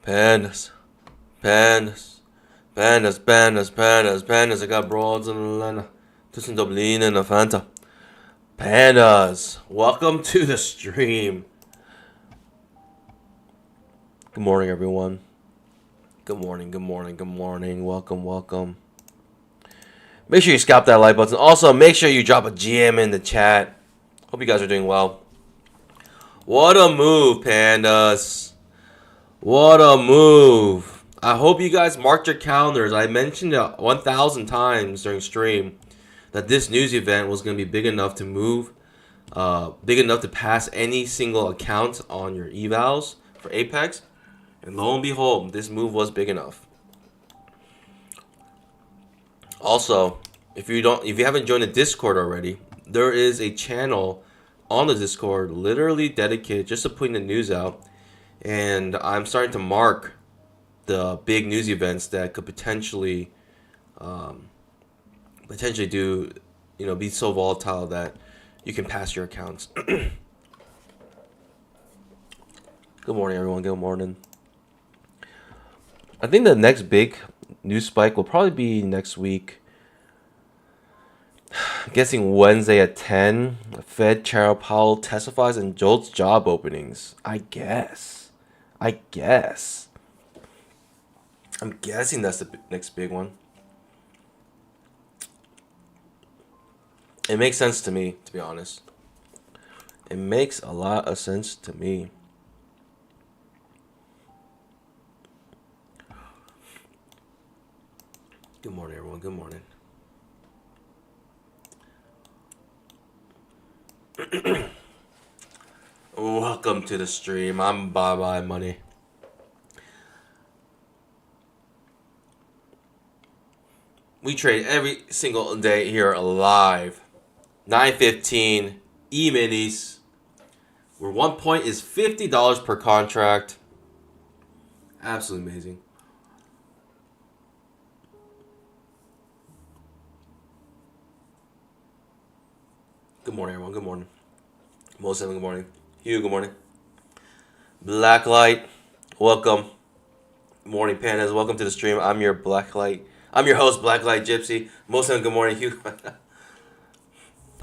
Pandas. Pandas. Pandas, pandas, pandas, pandas. I got broads in Atlanta. Tussen Dublin and a Fanta. Pandas. Welcome to the stream. Good morning, everyone. Good morning, good morning, good morning. Welcome, welcome. Make sure you scalp that like button. Also, make sure you drop a GM in the chat. Hope you guys are doing well. What a move, Pandas. What a move. I hope you guys marked your calendars. I mentioned it 1,000 times during stream that this news event was going to be big enough to move, big enough to pass any single account on your evals for Apex. And lo and behold, this move was big enough. Also, if you haven't joined the Discord already, there is a channel on the Discord literally dedicated just to putting the news out. And I'm starting to mark the big news events that could potentially do, be so volatile that you can pass your accounts. Good morning, everyone. Good morning. I think the next big news spike will probably be next week. I'm guessing Wednesday at 10. Fed Chair Powell testifies and jolts job openings. I guess. I'm guessing that's the next big one. It makes sense to me, to be honest. It makes a lot of sense to me. Good morning, everyone. Good morning. Welcome to the stream. I'm Bye Money. We trade every single day here live. 9:15 E-minis. Where 1 point is $50 per contract. Absolutely amazing. Good morning, everyone. Good morning. Mo 7, good morning. Hugh, good morning. Blacklight, welcome. Morning, Pandas. Welcome to the stream. I'm your Blacklight. I'm your host, Blacklight Gypsy. Mo 7, good morning. Hugh.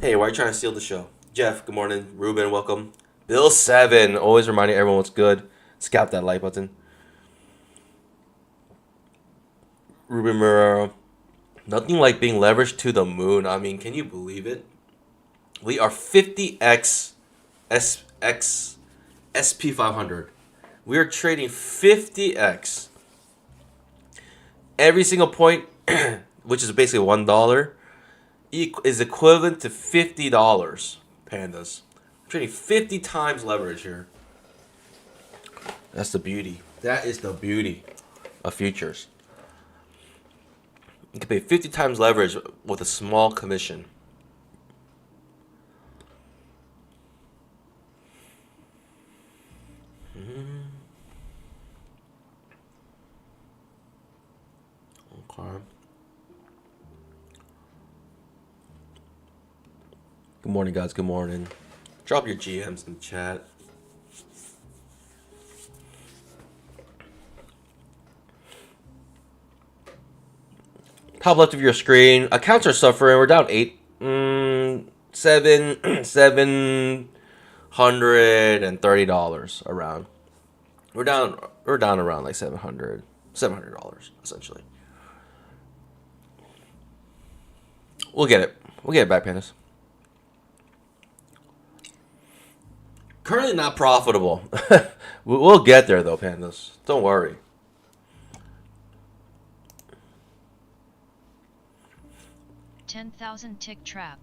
Hey, why are you trying to steal the show? Jeff, good morning. Ruben, welcome. Bill 7, always reminding everyone what's good. Scalp that like button. Ruben Muraro, nothing like being leveraged to the moon. I mean, can you believe it? We are 50x SP500. We are trading 50x. Every single point, which is basically $1, is equivalent to $50. Pandas. I'm trading 50 times leverage here. That's the beauty. That is the beauty of futures. You can pay 50 times leverage with a small commission. Okay. Good morning, guys. Good morning. Drop your GMs in the chat. Top left of your screen. Accounts are suffering. We're down $730 around. We're down around like $700 essentially. We'll get it. We'll get it back, Pandas. Currently not profitable. We'll get there though, Pandas. Don't worry. $10,000 tick trap.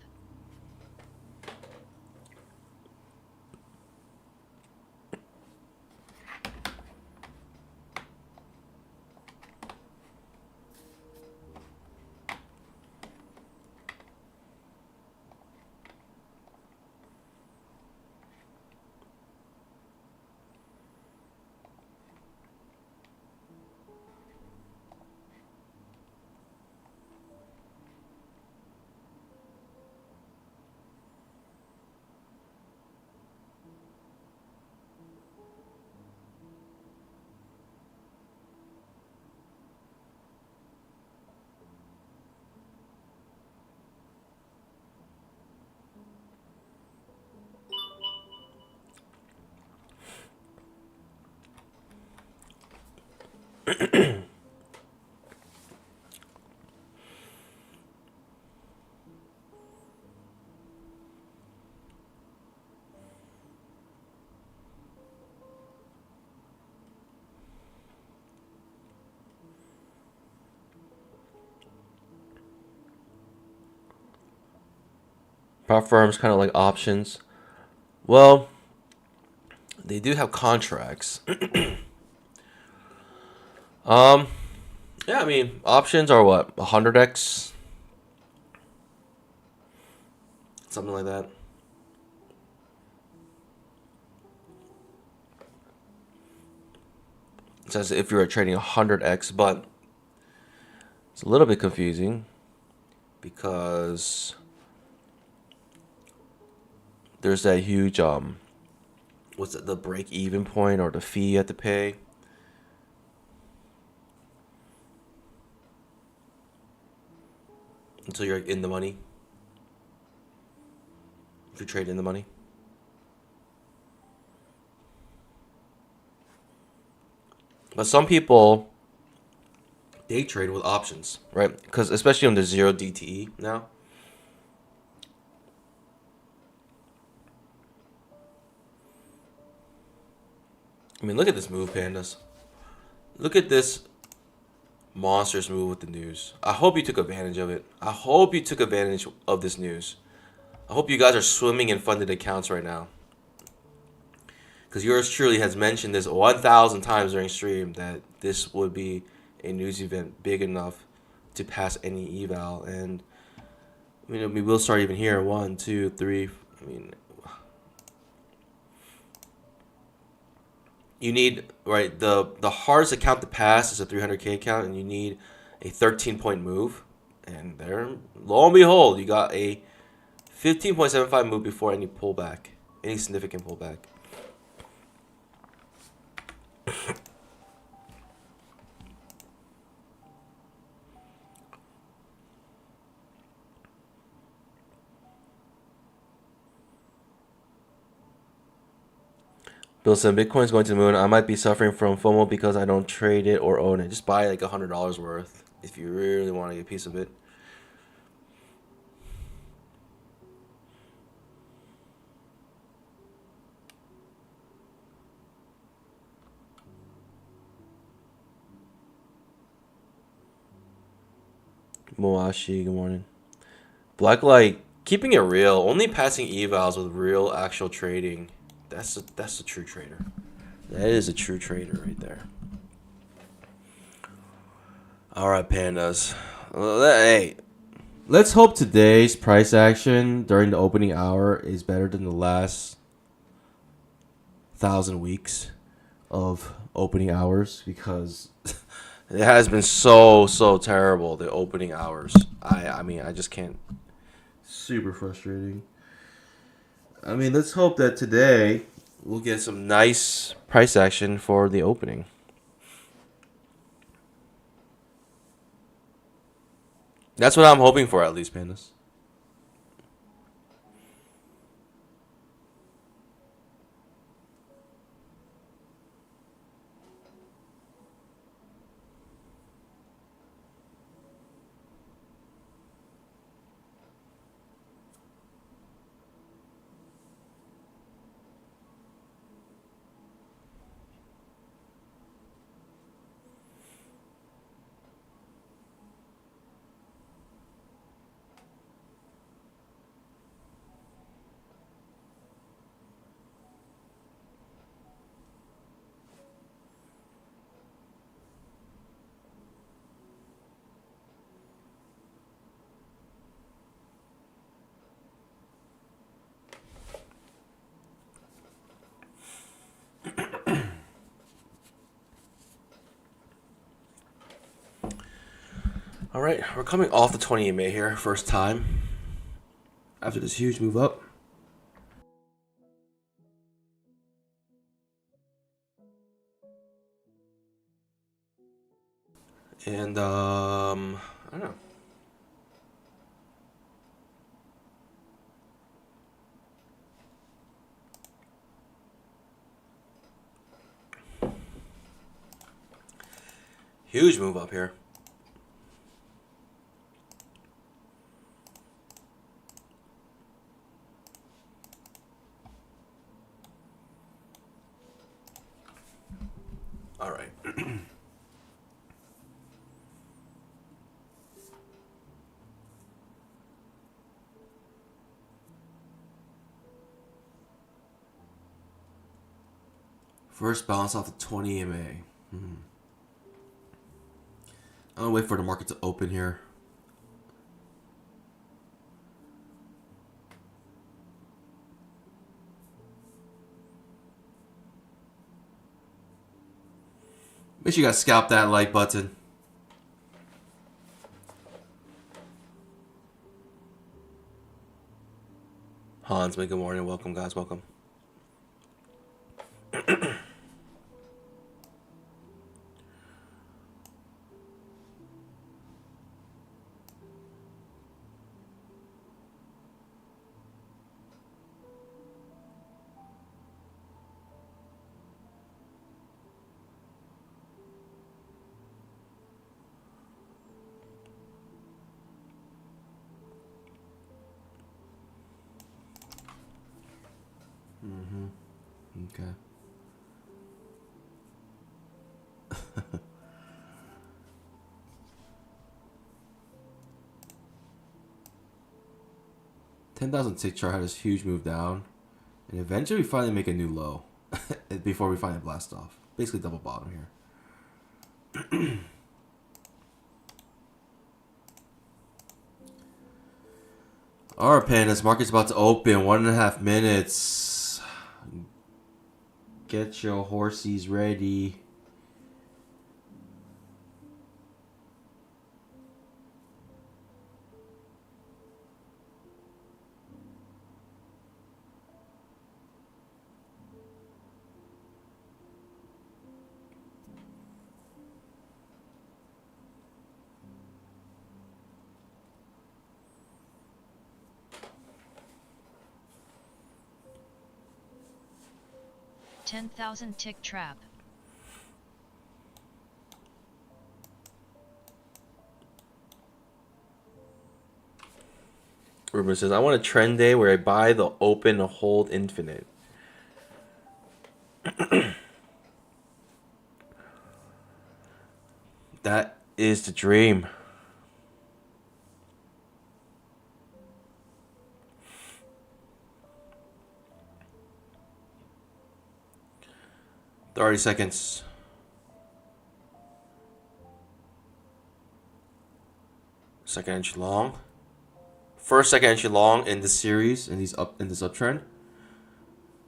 Prop firms kind of like options. Well, they do have contracts. Yeah, I mean, options are what? 100x? Something like that. It says if you were trading 100x, but it's a little bit confusing because there's that huge what's it, the break even point or the fee you have to pay. Until you're in the money. If you trade in the money. But some people, they trade with options, right? Because especially on the 0 DTE now. I mean, look at this move, Pandas. Look at this monstrous move with the news. I hope you took advantage of it. I hope you took advantage of this news. I hope you guys are swimming in funded accounts right now. Because yours truly has mentioned this 1,000 times during stream that this would be a news event big enough to pass any eval. And I mean, we will start even here. 1, 2, 3. I mean, you need, right, the hardest account to pass is a 300k account, and you need a 13-point move. And there, lo and behold, you got a 15.75 move before any pullback, any significant pullback. Bill said, Bitcoin's going to the moon. I might be suffering from FOMO because I don't trade it or own it. Just buy like $100 worth if you really want to get a piece of it. Moashi, good morning. Blacklight, keeping it real, only passing evals with real actual trading. That's a true trader. That is a true trader right there. All right, pandas. Hey, let's hope today's price action during the opening hour is better than the last 1,000 weeks of opening hours, because it has been so terrible, the opening hours. I mean, I just can't. Super frustrating. I mean, let's hope that today we'll get some nice price action for the opening. That's what I'm hoping for, at least, pandas. All right, we're coming off the 20 EMA here, first time after this huge move up. And I don't know. Huge move up here. All right. First bounce off the 20 EMA. I'm gonna wait for the market to open here. Make sure you guys scalp that like button. Hans, good morning. Welcome, guys. Welcome. Okay. $10,000 tick chart had this huge move down, and eventually we finally make a new low before we finally blast off. Basically double bottom here. Alright, pandas, market's about to open. 1.5 minutes. Get your horsies ready. $10,000 tick trap. Ruben says, I want a trend day where I buy the open and hold infinite. That is the dream. 30 seconds. Second entry long. First second entry long in this series, in this uptrend.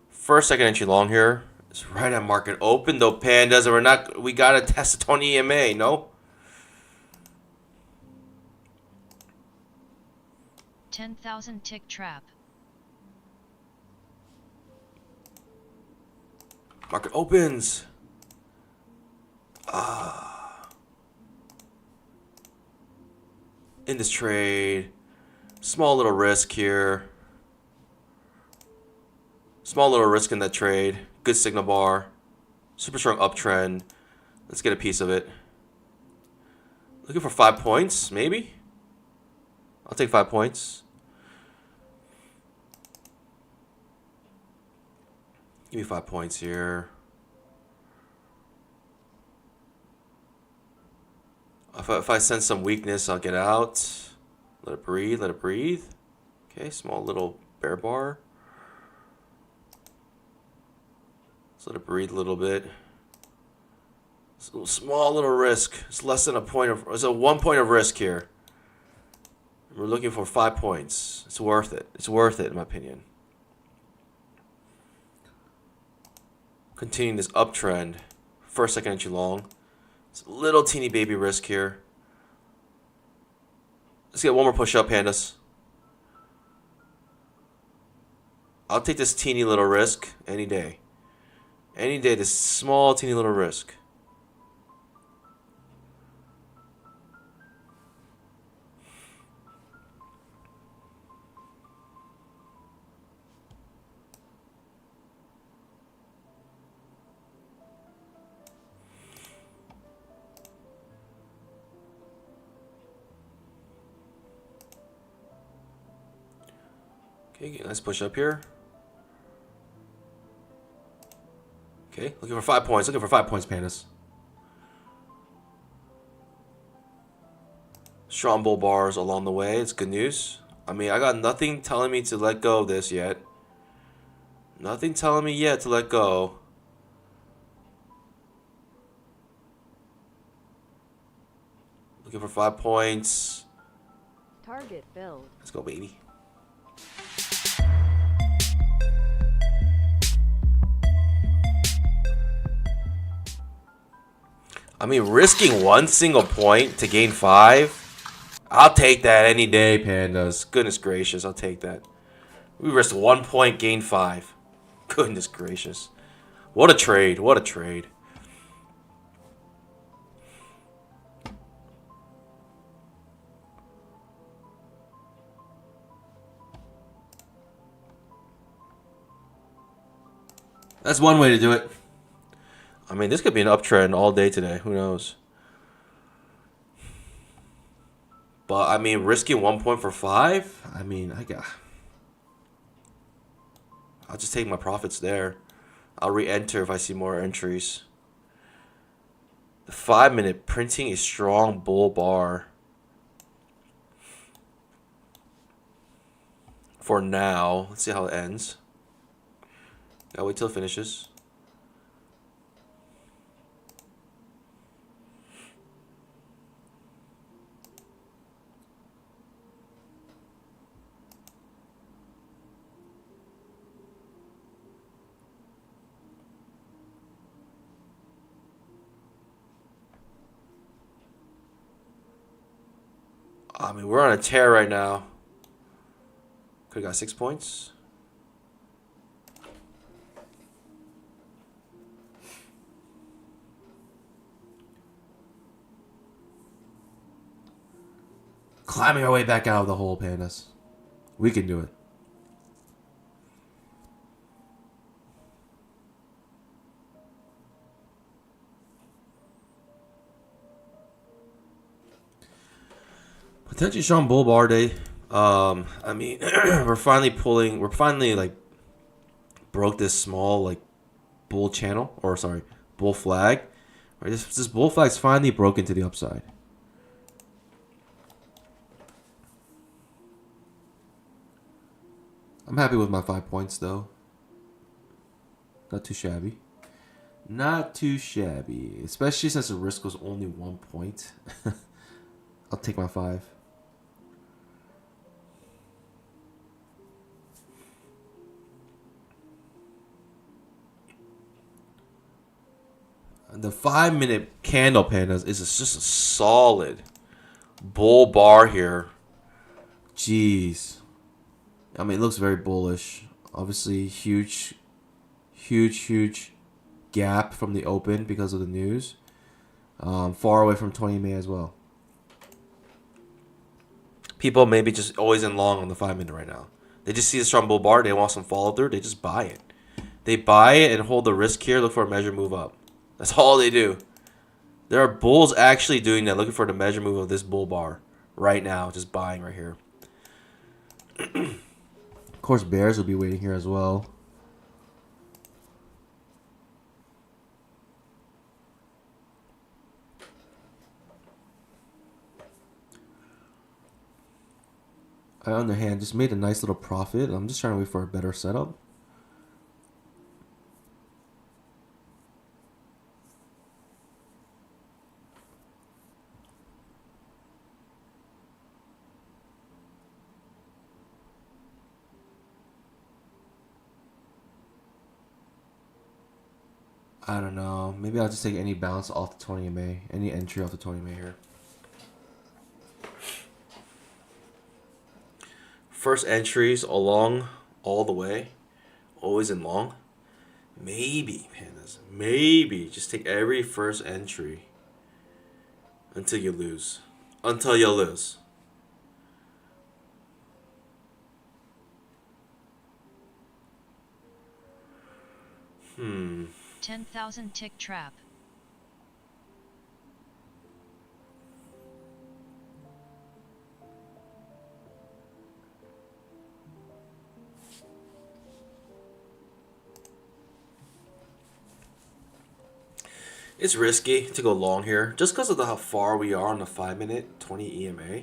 First second entry long here. It's right at market open though, pandas, and we gotta test the 20 EMA, no? 10,000 tick trap. Market opens. In this trade. Small little risk here. Small little risk in that trade. Good signal bar. Super strong uptrend. Let's get a piece of it. Looking for 5 points, maybe? I'll take 5 points. Give me 5 points here. If I sense some weakness, I'll get out. Let it breathe, let it breathe. Okay, small little bear bar. Let's let it breathe a little bit. It's a small little risk. It's less than a point of, it's a 1 point of risk here. We're looking for 5 points. It's worth it. It's worth it, in my opinion. Continuing this uptrend. First, second entry long. It's a little teeny baby risk here. Let's get one more push up, pandas. I'll take this teeny little risk any day. Any day, this small teeny little risk. Okay, let's push up here. Okay, looking for 5 points. Looking for 5 points, pandas. Strong bull bars along the way. It's good news. I mean, I got nothing telling me to let go of this yet. Nothing telling me yet to let go. Looking for 5 points. Target filled. Let's go, baby. I mean, risking one single point to gain 5, I'll take that any day, pandas. Goodness gracious, I'll take that. We risked 1 point, gain 5. Goodness gracious. What a trade, what a trade. That's one way to do it. I mean, this could be an uptrend all day today. Who knows? But, I mean, risking 1 point for 5? I mean, I'll just take my profits there. I'll re-enter if I see more entries. The 5-minute printing a strong bull bar. For now. Let's see how it ends. Gotta wait till it finishes. I mean, we're on a tear right now. Could have got 6 points. Climbing our way back out of the hole, pandas. We can do it. Potentially strong bull bar day. I mean, we're finally like broke this small like bull channel, or sorry, bull flag. Right, this bull flag's finally broken to the upside. I'm happy with my 5 points though. Not too shabby. Not too shabby, especially since the risk was only 1 point. I'll take my 5. The 5-minute candle pandas is just a solid bull bar here. Jeez. I mean, it looks very bullish. Obviously, huge gap from the open because of the news. Far away from 20 EMA as well. People maybe just always in long on the 5-minute right now. They just see a strong bull bar. They want some follow through. They just buy it. They buy it and hold the risk here. Look for a measure move up. That's all they do. There are bulls actually doing that, looking for the measure move of this bull bar right now, just buying right here. Of course, bears will be waiting here as well. I, on the other hand, just made a nice little profit. I'm just trying to wait for a better setup. I don't know. Maybe I'll just take any bounce off the 20 MA. Any entry off the 20 MA here. First entries along all the way. Always in long. Maybe, pandas. Maybe. Just take every first entry. Until you lose. Until you lose. 10,000 tick trap. It's risky to go long here, just because of how far we are on the 5-minute 20 EMA.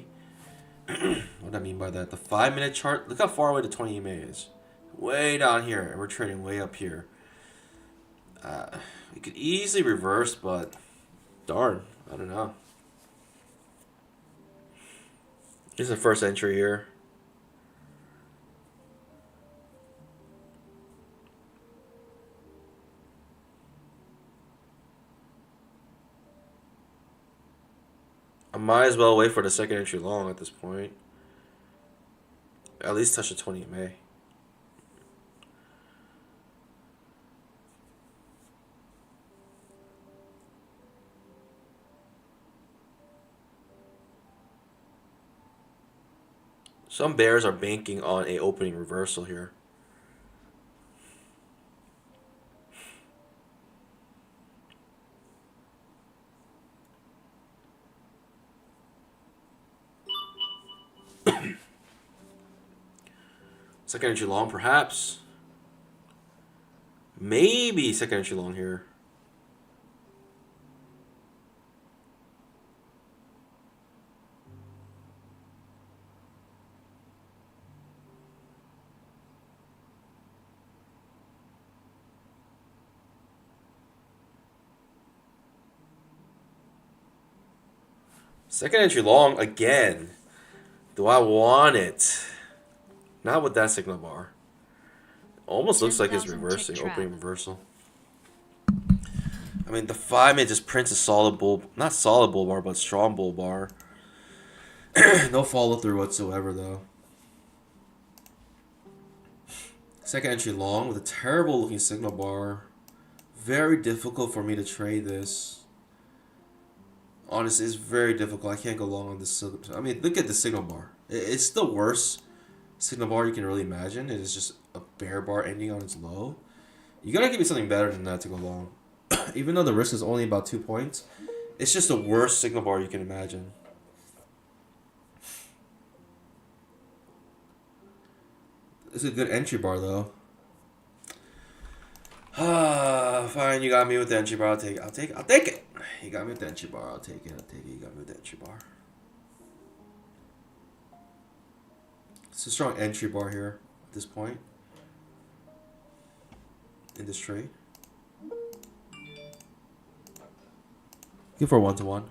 What do I mean by that? The 5-minute chart, look how far away the 20 EMA is. Way down here, and we're trading way up here. We could easily reverse, but darn, I don't know. Here's the first entry here. I might as well wait for the second entry long at this point. At least touch the 20 MA. Some bears are banking on a opening reversal here. Second entry long, perhaps. Maybe second entry long here. Second entry long again. Do I want it? Not with that signal bar. Almost looks like it's reversing, opening reversal. I mean, the 5-minute just prints a solid bull, not solid bull bar, but strong bull bar. No follow through whatsoever, though. Second entry long with a terrible looking signal bar. Very difficult for me to trade this. Honestly, it's very difficult. I can't go long on this. I mean, look at the signal bar. It's the worst signal bar you can really imagine. It is just a bear bar ending on its low. You gotta give me something better than that to go long. Even though the risk is only about 2 points, it's just the worst signal bar you can imagine. It's a good entry bar though. Fine, you got me with the entry bar. I'll take it. You got me with the entry bar. I'll take it. You got me with the entry bar. It's a strong entry bar here at this point in this trade. Good for 1-to-1.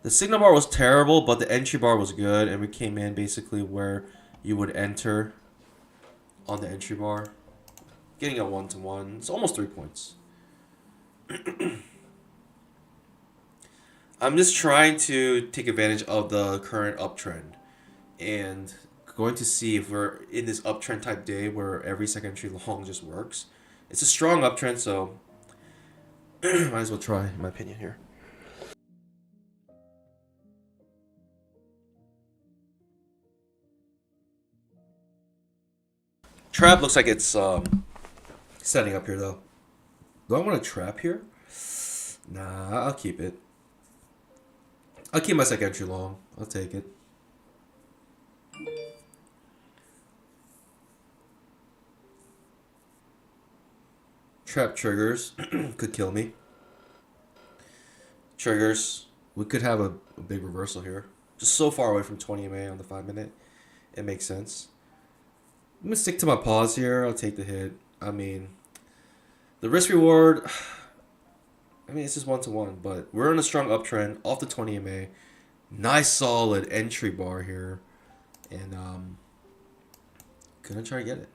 The signal bar was terrible, but the entry bar was good, and we came in basically where you would enter on the entry bar. Getting a 1-to-1. It's almost 3 points. I'm just trying to take advantage of the current uptrend and going to see if we're in this uptrend type day where every second entry long just works. It's a strong uptrend, so might as well try, in my opinion, here. Trap looks like it's setting up here, though. Do I want to trap here? Nah, I'll keep it. I'll keep my second entry long. I'll take it. Trap triggers could kill me. Triggers. We could have a big reversal here. Just so far away from 20 MA on the 5 minute. It makes sense. I'm going to stick to my pause here. I'll take the hit. I mean, the risk reward, I mean, it's just 1-to-1. But we're in a strong uptrend off the 20 MA. Nice solid entry bar here. And gonna try to get it.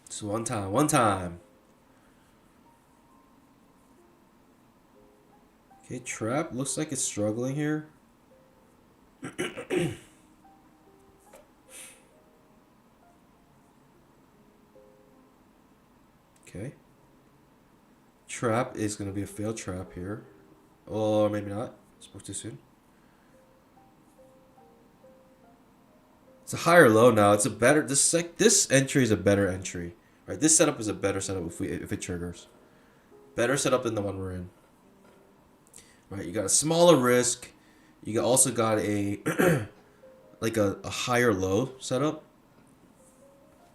Just one time. Okay, trap looks like it's struggling here. Okay. Trap is going to be a failed trap here. Or maybe not. Spoke too soon. It's a higher low now. It's a better... This entry is a better entry. Right? This setup is a better setup if it triggers. Better setup than the one we're in. Right? You got a smaller risk. You also got a... like a higher low setup.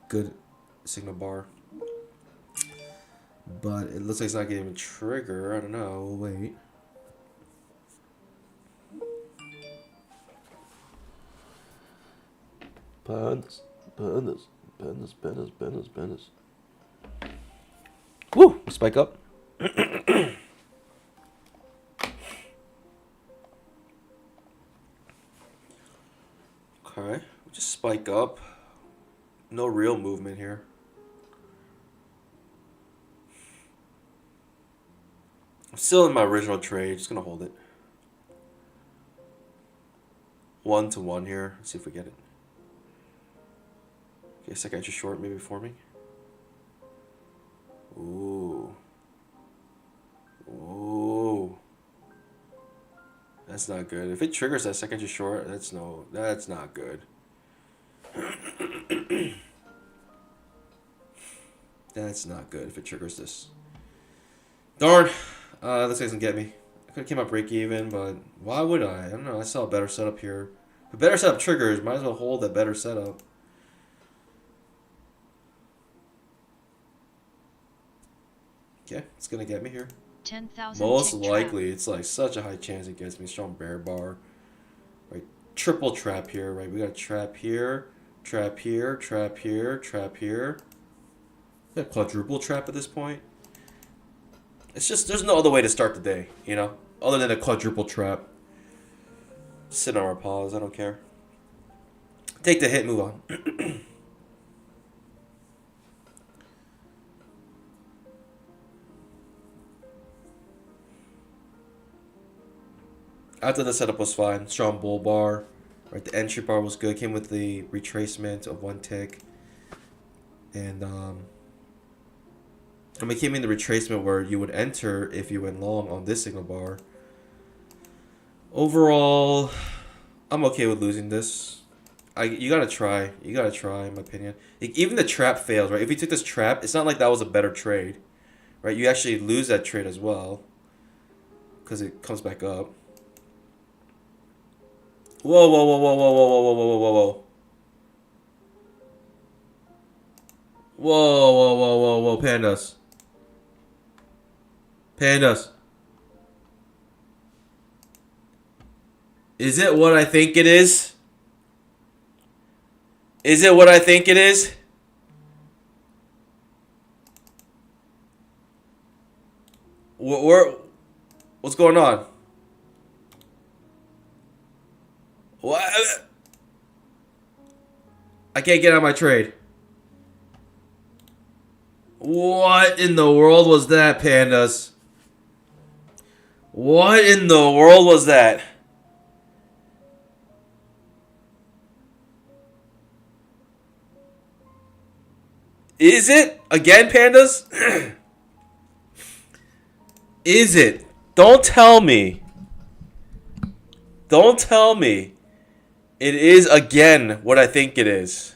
Good signal bar. But it looks like it's not getting a trigger. I don't know. We'll wait. Burners. Woo! Spike up. Okay. Just spike up. No real movement here. I'm still in my original trade. Just gonna hold it. 1-to-1 here. Let's see if we get it. Okay, second entry short maybe forming. Ooh. Ooh. That's not good. If it triggers that second entry short, that's not good. That's not good if it triggers this. Darn. Looks like it doesn't get me. I could have came up break even, but why would I? I don't know. I saw a better setup here. If a better setup triggers, might as well hold that better setup. Okay, it's gonna get me here. 10,000 Most tick likely, trap. it's like such a high chance it gets me. Strong bear bar. Right, triple trap here. Right, we got a trap here, trap here, trap here, trap here. We got a quadruple trap at this point. It's just there's no other way to start the day, you know, other than a quadruple trap. Sit on our pause. I don't care. Take the hit. Move on. After the setup was fine. Strong bull bar. Right, the entry bar was good. Came with the retracement of 1 tick. And it came in the retracement where you would enter if you went long on this signal bar. Overall, I'm okay with losing this. You gotta try. You gotta try, in my opinion. Even the trap fails, right? If you took this trap, it's not like that was a better trade, right? You actually lose that trade as well because it comes back up. Whoa, whoa, whoa, whoa, whoa, whoa, whoa, whoa, whoa, whoa, whoa. Whoa, whoa, whoa, whoa, whoa, pandas. Pandas. Is it what I think it is? Is it what I think it is? What's going on? What? I can't get out of my trade. What in the world was that, pandas? What in the world was that? Is it? Again, pandas? Is it? Don't tell me. Don't tell me. It is again what I think it is.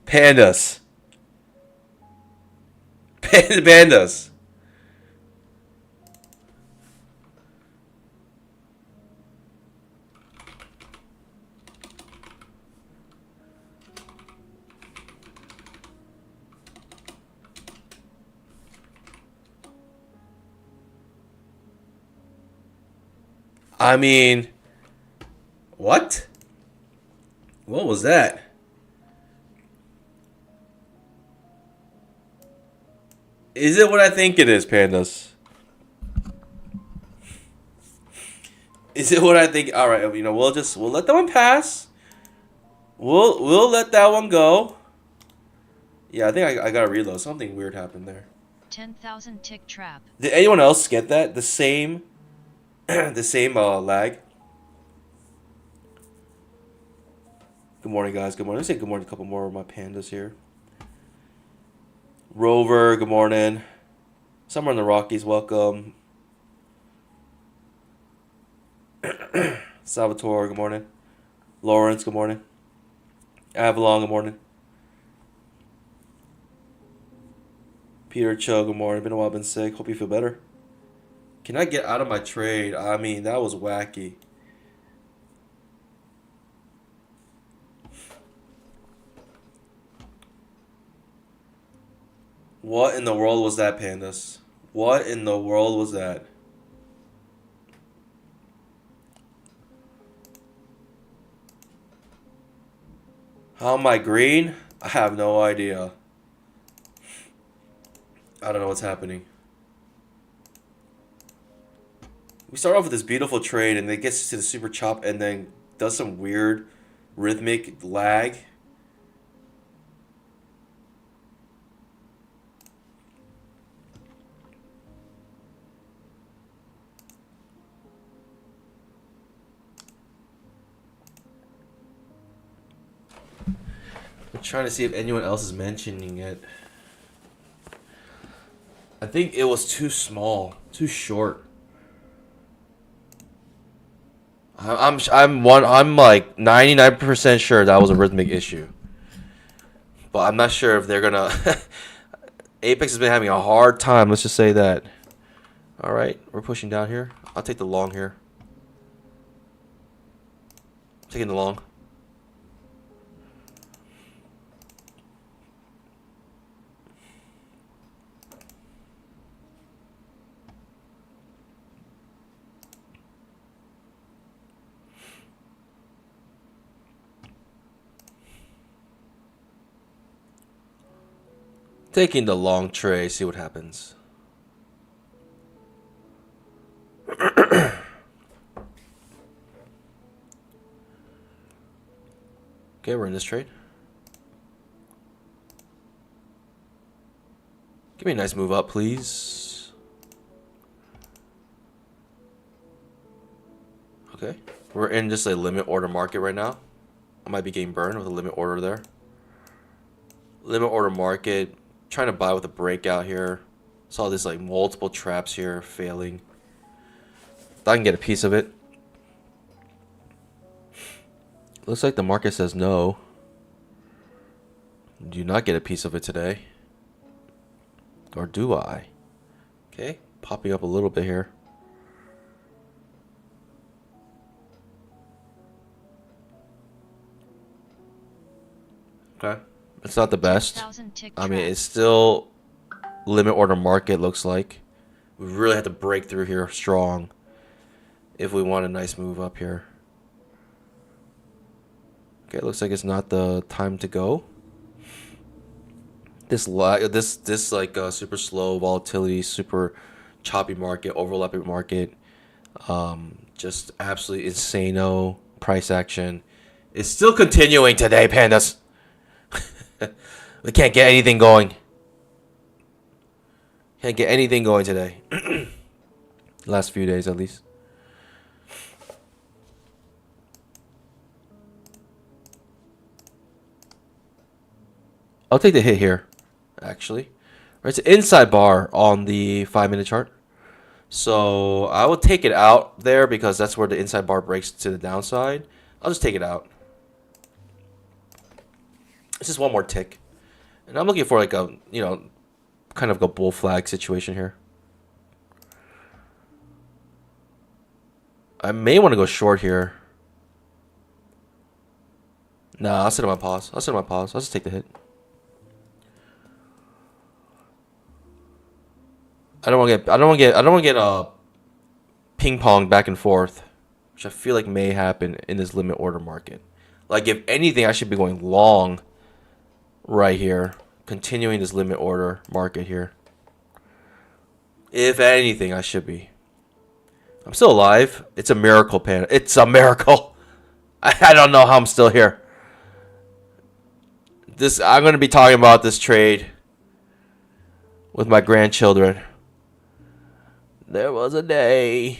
Pandas. Pandas. I mean, what? What was that? Is it what I think it is, pandas? Is it what I think? All right, you know, we'll let that one pass. We'll let that one go. Yeah, I think I got to reload. Something weird happened there. 10,000 tick trap. Did anyone else get that? The same, the same lag. Good morning, guys. Good morning. Let's say good morning to a couple more of my pandas here. Rover, good morning. Somewhere in the Rockies, welcome. Salvatore, good morning. Lawrence, good morning. Avalon, good morning. Peter Cho, good morning. Been a while, been sick. Hope you feel better. Can I get out of my trade? I mean, that was wacky. What in the world was that, pandas? What in the world was that? How am I green? I have no idea. I don't know what's happening. We start off with this beautiful trade and it gets to the super chop and then does some weird rhythmic lag. I'm trying to see if anyone else is mentioning it. I think it was too small, too short. I'm like 99% sure that was a rhythmic issue, but I'm not sure if they're gonna. Apex has been having a hard time. Let's just say that. All right, we're pushing down here. I'll take the long here. Taking the long. Taking the long tray, see what happens. Okay, we're in this trade. Give me a nice move up, please. Okay, we're in just a limit order market right now. I might be getting burned with a limit order there. Limit order market. Trying to buy with a breakout here. Saw this like multiple traps here failing. Thought I can get a piece of it. Looks like the market says no. Do not get a piece of it today. Or do I? Okay, popping up a little bit here. Okay. It's not the best. I mean, it's still limit order market, looks like. We really have to break through here strong if we want a nice move up here. Okay, looks like it's not the time to go. This like super slow volatility, super choppy market, overlapping market, just absolutely insano price action is still continuing today, pandas. We can't get anything going. Can't get anything going today. Last few days at least. I'll take the hit here, actually. Right, it's an inside bar on the 5-minute chart. So I will take it out there because that's where the inside bar breaks to the downside. I'll just take it out. It's just one more tick. And I'm looking for like a, kind of a bull flag situation here. I may want to go short here. Nah, I'll sit on my pause. I'll just take the hit. I don't want to get ping pong back and forth, which I feel like may happen in this limit order market. Like if anything, I should be going long right here, continuing this limit order market here. If anything, I should be. I'm still alive. It's a miracle, pan. It's a miracle. I don't know how I'm still here. I'm going to be talking about this trade with my grandchildren. There was a day.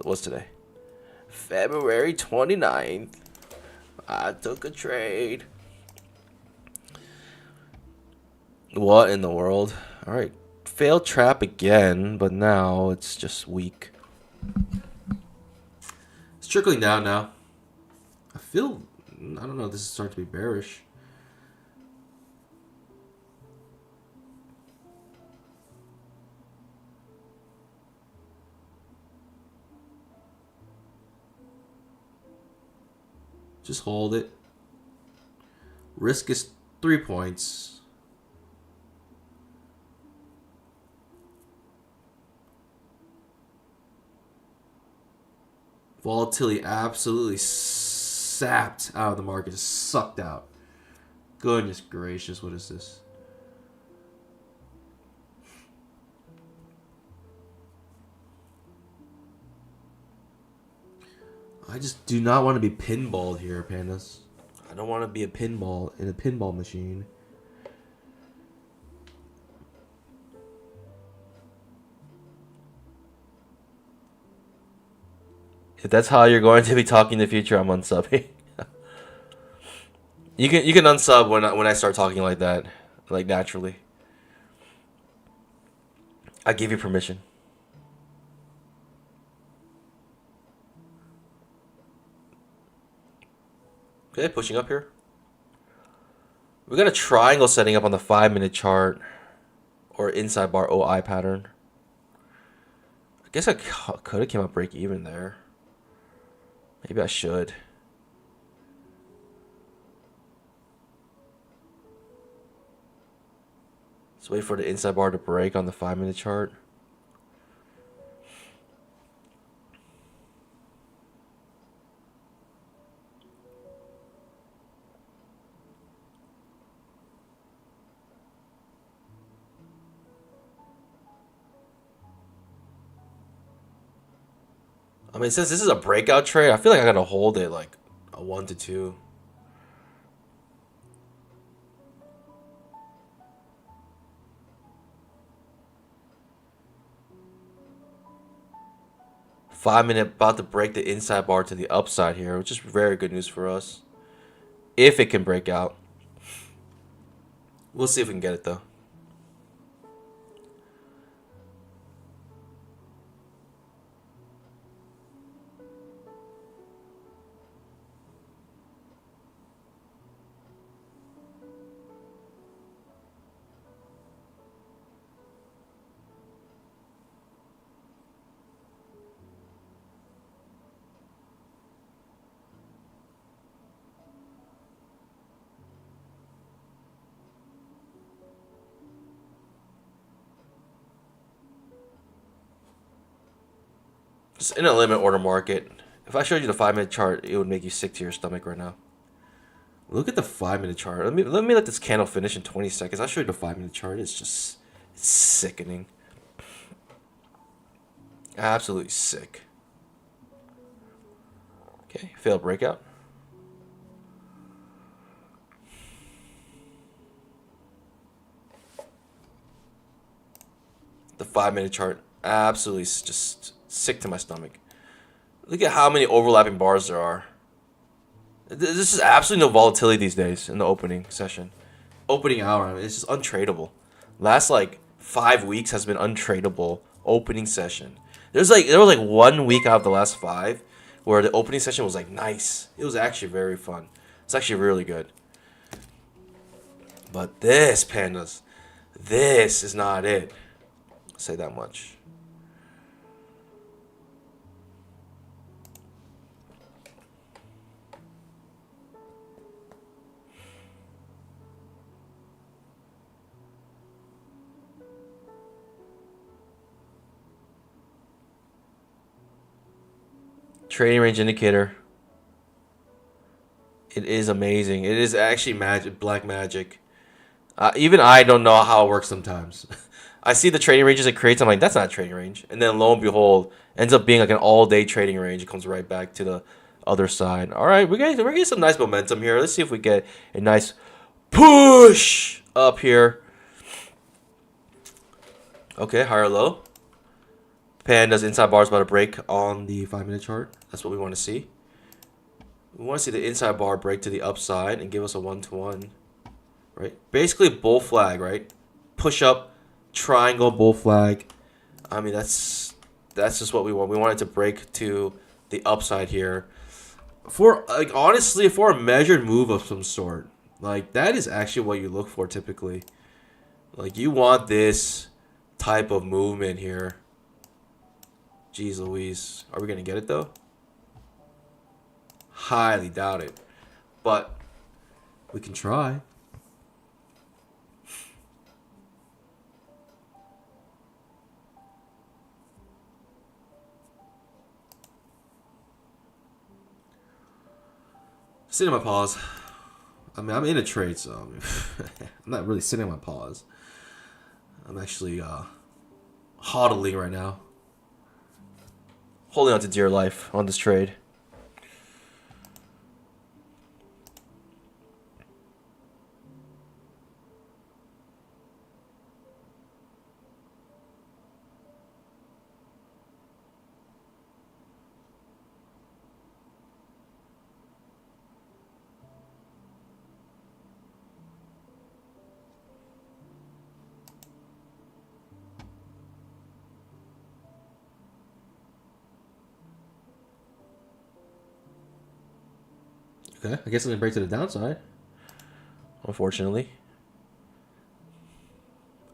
What's today? February 29th. I took a trade. What in the world? Alright. Failed trap again, but now it's just weak. It's trickling down now. I don't know, this is starting to be bearish. Just hold it. Risk is 3 points. Volatility absolutely sapped out of the market. Just sucked out. Goodness gracious, what is this? I just do not want to be pinballed here, pandas. I don't want to be a pinball in a pinball machine. If that's how you're going to be talking in the future, I'm unsubbing. You can unsub when I start talking like that, like naturally. I give you permission. Okay, pushing up here. We got a triangle setting up on the 5-minute chart, or inside bar OI pattern. I guess I could have came up break even there. Maybe I should. Let's wait for the inside bar to break on the 5-minute chart. I mean, since this is a breakout trade, I feel like I gotta hold it like a 1 to 2. Five-minute about to break the inside bar to the upside here, which is very good news for us. If it can break out. We'll see if we can get it though. Just in a limit order market, If I showed you the 5-minute chart, it would make you sick to your stomach right now. Look at the 5-minute chart. Let me let this candle finish in 20 seconds. I'll show you the 5-minute chart. It's sickening. Absolutely sick. Okay, failed breakout. The 5-minute chart, absolutely just sick to my stomach. Look at how many overlapping bars there are. This is absolutely no volatility these days in the opening session. Opening hour, I mean, it's just untradeable. Last like 5 weeks has been untradeable opening session. There was like 1 week out of the last 5 where the opening session was like nice. It was actually very fun. It's actually really good. But this, pandas, this is not it. I'll say that much. Trading range indicator. It is amazing. It is actually magic, black magic. Even I don't know how it works sometimes. I see the trading ranges it creates. I'm like, that's not a trading range. And then lo and behold, ends up being like an all-day trading range. It comes right back to the other side. All right, we're getting some nice momentum here. Let's see if we get a nice push up here. Okay, higher low. Panda's inside bar is about to break on the 5-minute chart. That's what we want to see. We want to see the inside bar break to the upside and give us a 1-to-1. Right? Basically bull flag, right? Push up, triangle, bull flag. I mean, that's just what we want. We want it to break to the upside here. For like honestly, for a measured move of some sort. Like that is actually what you look for typically. Like you want this type of movement here. Jeez Louise. Are we going to get it, though? Highly doubt it. But we can try. Sitting on my paws. I mean, I'm in a trade, so I mean, I'm not really sitting on my paws. I'm actually hodling right now. Holding on to dear life on this trade. Okay, I guess I'm gonna break to the downside. Unfortunately.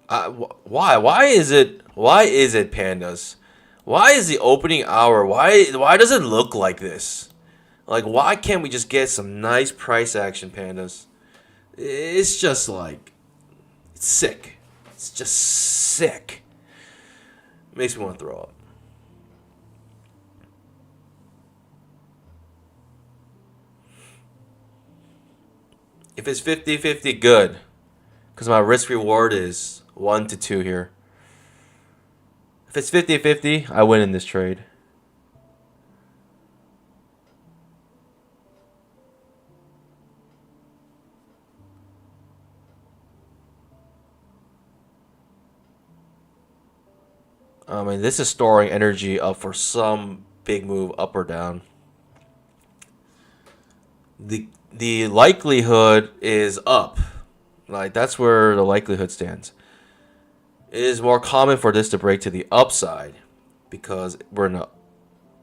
Why? Why is it? Why is it, pandas? Why is the opening hour? Why does it look like this? Like, why can't we just get some nice price action, pandas? It's just like, it's sick. It's just sick. Makes me want to throw up. If it's 50-50, good. Because my risk reward is 1-2 here. If it's 50-50, I win in this trade. I mean, this is storing energy up for some big move up or down. The likelihood is up. Like, that's where the likelihood stands. It is more common for this to break to the upside because we're in a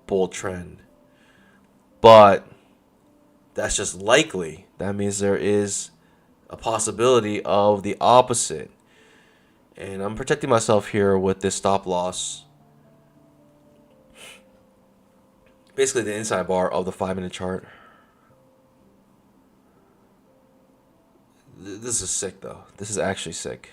bull trend. But that's just likely. That means there is a possibility of the opposite. And I'm protecting myself here with this stop loss. Basically the inside bar of the 5-minute chart. This is sick, though. This is actually sick.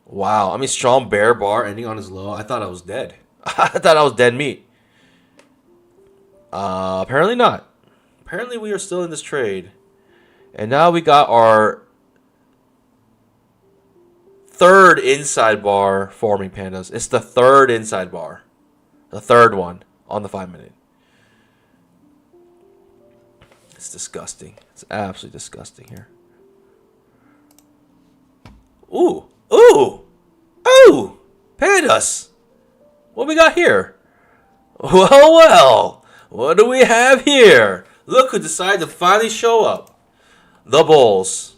Wow. I mean, strong bear bar ending on his low. I thought I was dead. I thought I was dead meat. Apparently not. Apparently we are still in this trade. And now we got our third inside bar forming, pandas. It's the third inside bar. The third one on the 5 minute. It's disgusting. It's absolutely disgusting here. Ooh. Ooh. Ooh. Pandas. What we got here? Well, well. What do we have here? Look who decided to finally show up. The Bulls.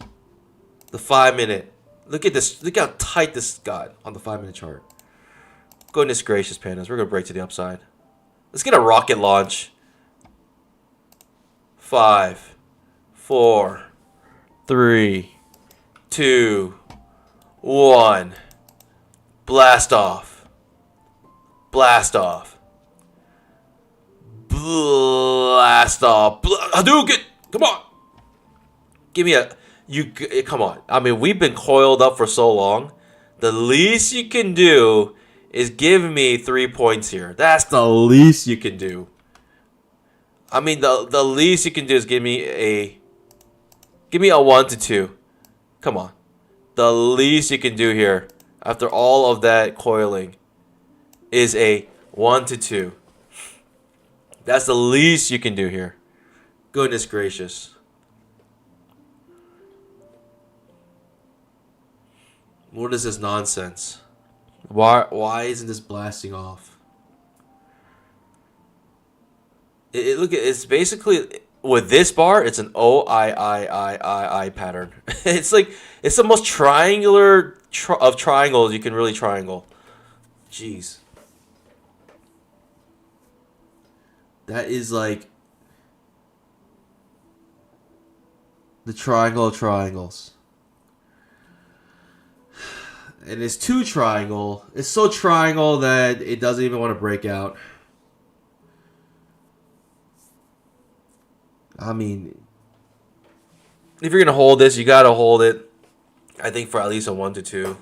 The 5 minute. Look at this. Look how tight this got on the 5 minute chart. Goodness gracious, pandas. We're going to break to the upside. Let's get a rocket launch. 5, 4, 3, 2, 1. Blast off. Blast off. Blast off. Hadouken! Come on. Give me a... Come on. I mean, we've been coiled up for so long. The least you can do is give me 3 points here. That's the least you can do. I mean, the least you can do is give me a 1 to 2. Come on. The least you can do here, after all of that coiling, is a 1 to 2. That's the least you can do here. Goodness gracious. What is this nonsense? Why isn't this blasting off? Look, it's basically with this bar, it's an O-I pattern. It's like it's the most triangular of triangles you can really triangle. Jeez, that is like the triangle of triangles. And it's too triangle. It's so triangle that it doesn't even want to break out. I mean, if you're going to hold this, you got to hold it, I think, for at least a 1 to 2.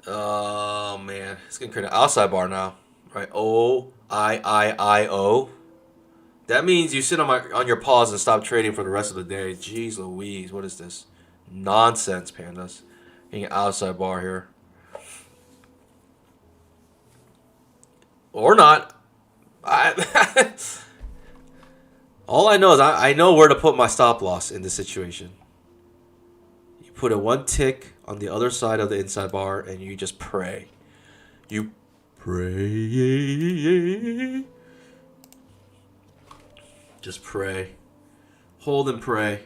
Oh, man. It's going to create an outside bar now. Right? O-I-I-I-O. That means you sit on your pause and stop trading for the rest of the day. Jeez Louise. What is this? Nonsense, pandas. Getting an outside bar here. Or not. All I know is I know where to put my stop loss in this situation. You put a 1 tick on the other side of the inside bar and you just pray. You pray. Just pray. Hold and pray.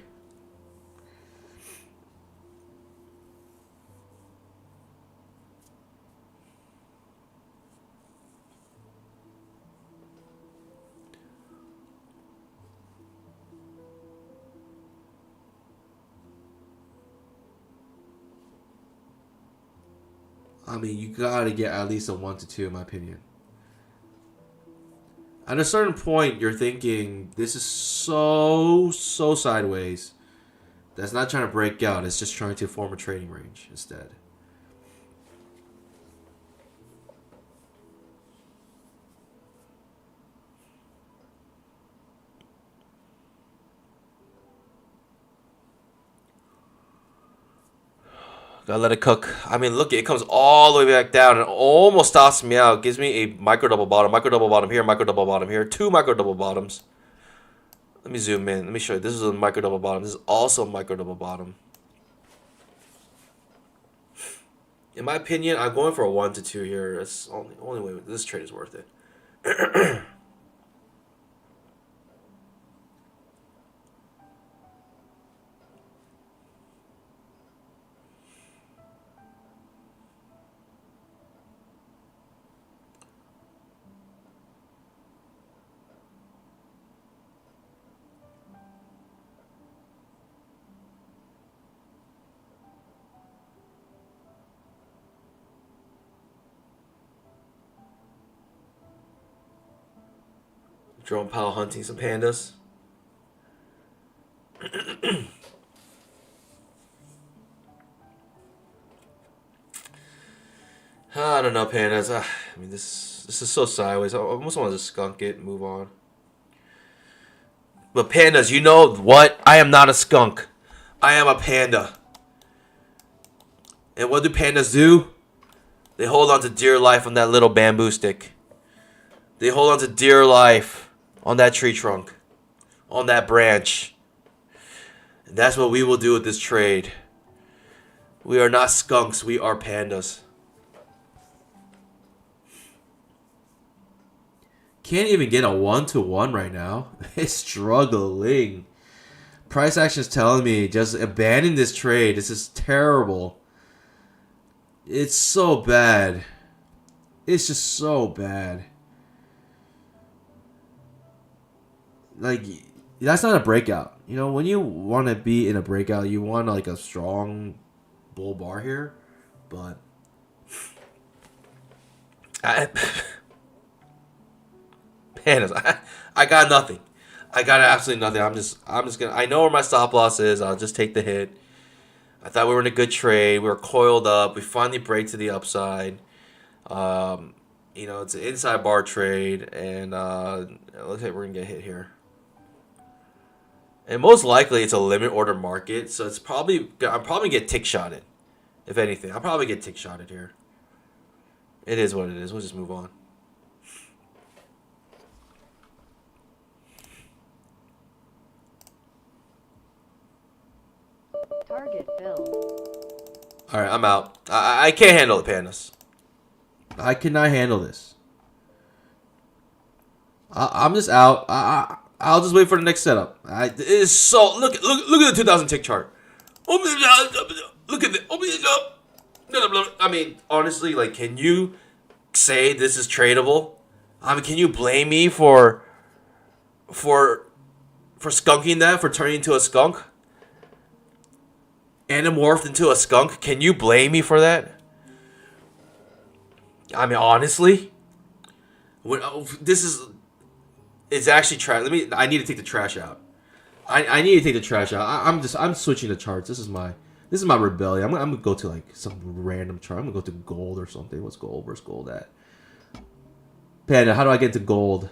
I mean, you gotta get at least a 1 to 2, in my opinion. At a certain point, you're thinking, this is so sideways. That's not trying to break out. It's just trying to form a trading range instead. Gotta let it cook. I mean, look, it comes all the way back down and almost stops me out. Gives me a micro double bottom here, micro double bottom here, 2 micro double bottoms. Let me zoom in. Let me show you. This is a micro double bottom. This is also a micro double bottom. In my opinion, I'm going for a 1 to 2 here. That's the only way this trade is worth it. Jerome Powell hunting some pandas. I don't know, pandas. I mean, this is so sideways. I almost want to just skunk it and move on. But pandas, you know what? I am not a skunk. I am a panda. And what do pandas do? They hold on to dear life on that little bamboo stick. They hold on to dear life on that tree trunk, on that branch. And that's what we will do with this trade. We are not skunks, we are pandas. Can't even get a 1-to-1 right now. It's struggling. Price action is telling me just abandon this trade. This is terrible. It's so bad. It's just so bad. Like, that's not a breakout. You know, when you want to be in a breakout, you want like a strong bull bar here. But pandas, I got nothing. I got absolutely nothing. I'm just gonna. I know where my stop loss is. I'll just take the hit. I thought we were in a good trade. We were coiled up. We finally break to the upside. You know, it's an inside bar trade, and it looks like we're gonna get hit here. And most likely, it's a limit order market, so it's probably I'm probably gonna get tick shotted. If anything, I'll probably get tick shotted here. It is what it is. We'll just move on. Target filled. All right, I'm out. I can't handle it, pandas. I cannot handle this. I'm just out. I'll just wait for the next setup. It is so look at the 2000 tick chart. Look at it. I mean, honestly, like, can you say this is tradable? I mean, can you blame me for skunking that, for turning into a skunk? Anamorphed into a skunk? Can you blame me for that? I mean, honestly, it's actually trash. I need to take the trash out. I need to take the trash out. I'm switching the charts. This is my rebellion. I'm gonna go to like some random chart. I'm gonna go to gold or something. What's gold? Where's gold at? Panda, how do I get to gold?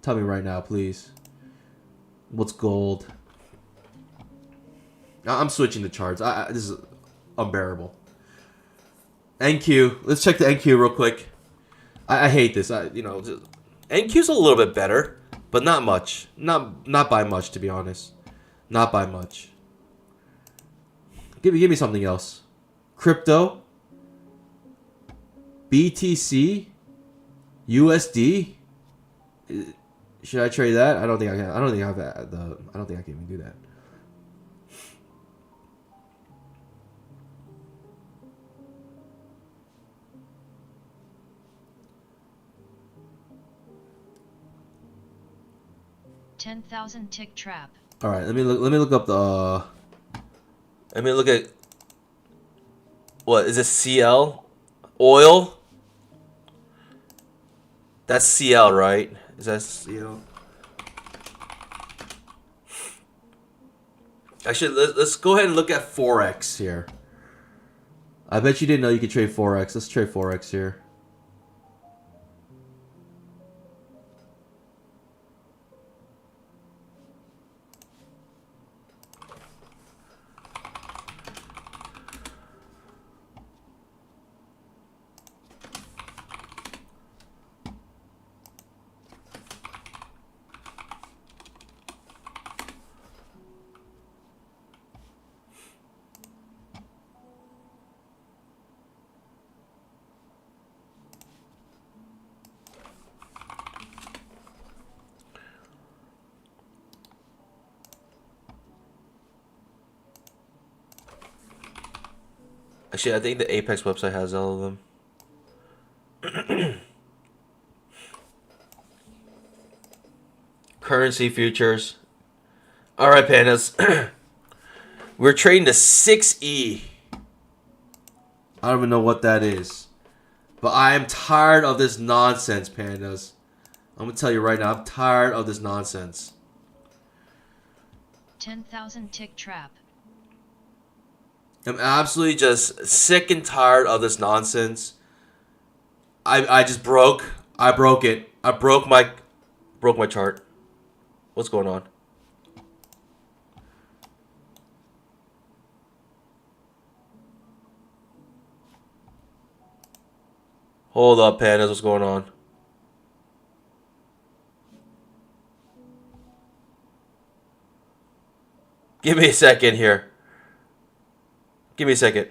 Tell me right now, please. What's gold? I'm switching the charts. This is unbearable. NQ. Let's check the NQ real quick. I hate this. NQ's a little bit better, but not much. Not by much, to be honest. Not by much. Give me something else. Crypto. BTC. USD. Should I trade that? I don't think I can. I don't think I can even do that. $10,000 tick trap. All right, let me look up the. Let me look at. What is this? CL, oil. That's CL, right? Is that CL? Actually, let's go ahead and look at forex here. I bet you didn't know you could trade forex. Let's trade forex here. Actually, I think the Apex website has all of them. Currency futures. All right, pandas. We're trading the 6E. I don't even know what that is. But I am tired of this nonsense, pandas. I'm going to tell you right now, I'm tired of this nonsense. 10,000 tick trap. I'm absolutely just sick and tired of this nonsense. I just broke. I broke it. I broke my chart. What's going on? Hold up, pandas. What's going on? Give me a second here. Give me a second.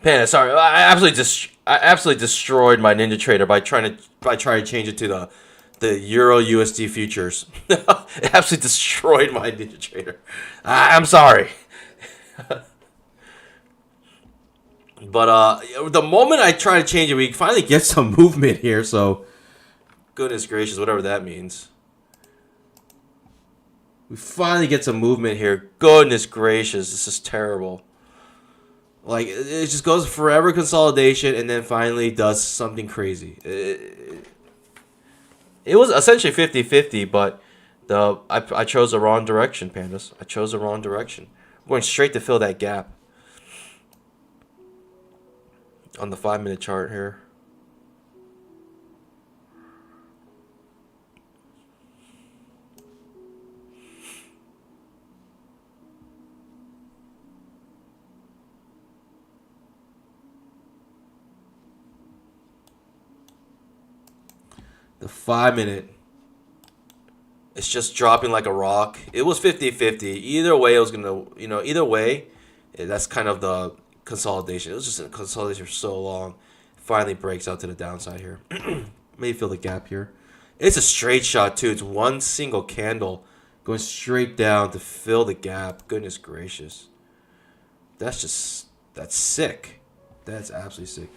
Panda, sorry, I absolutely destroyed my Ninja Trader by trying to change it to the Euro USD futures. It absolutely destroyed my Ninja Trader. I'm sorry, but the moment I try to change it, we finally get some movement here. So, goodness gracious, whatever that means. We finally get some movement here. Goodness gracious, this is terrible. Like, it just goes forever consolidation and then finally does something crazy. It was essentially 50-50, but I chose the wrong direction, pandas. I chose the wrong direction. I'm going straight to fill that gap on the 5-minute chart here. The 5-minute. It's just dropping like a rock. It was 50-50. Either way, it was going to, either way, that's kind of the consolidation. It was just a consolidation for so long. Finally breaks out to the downside here. Maybe fill the gap here. It's a straight shot, too. It's one single candle going straight down to fill the gap. Goodness gracious. That's sick. That's absolutely sick.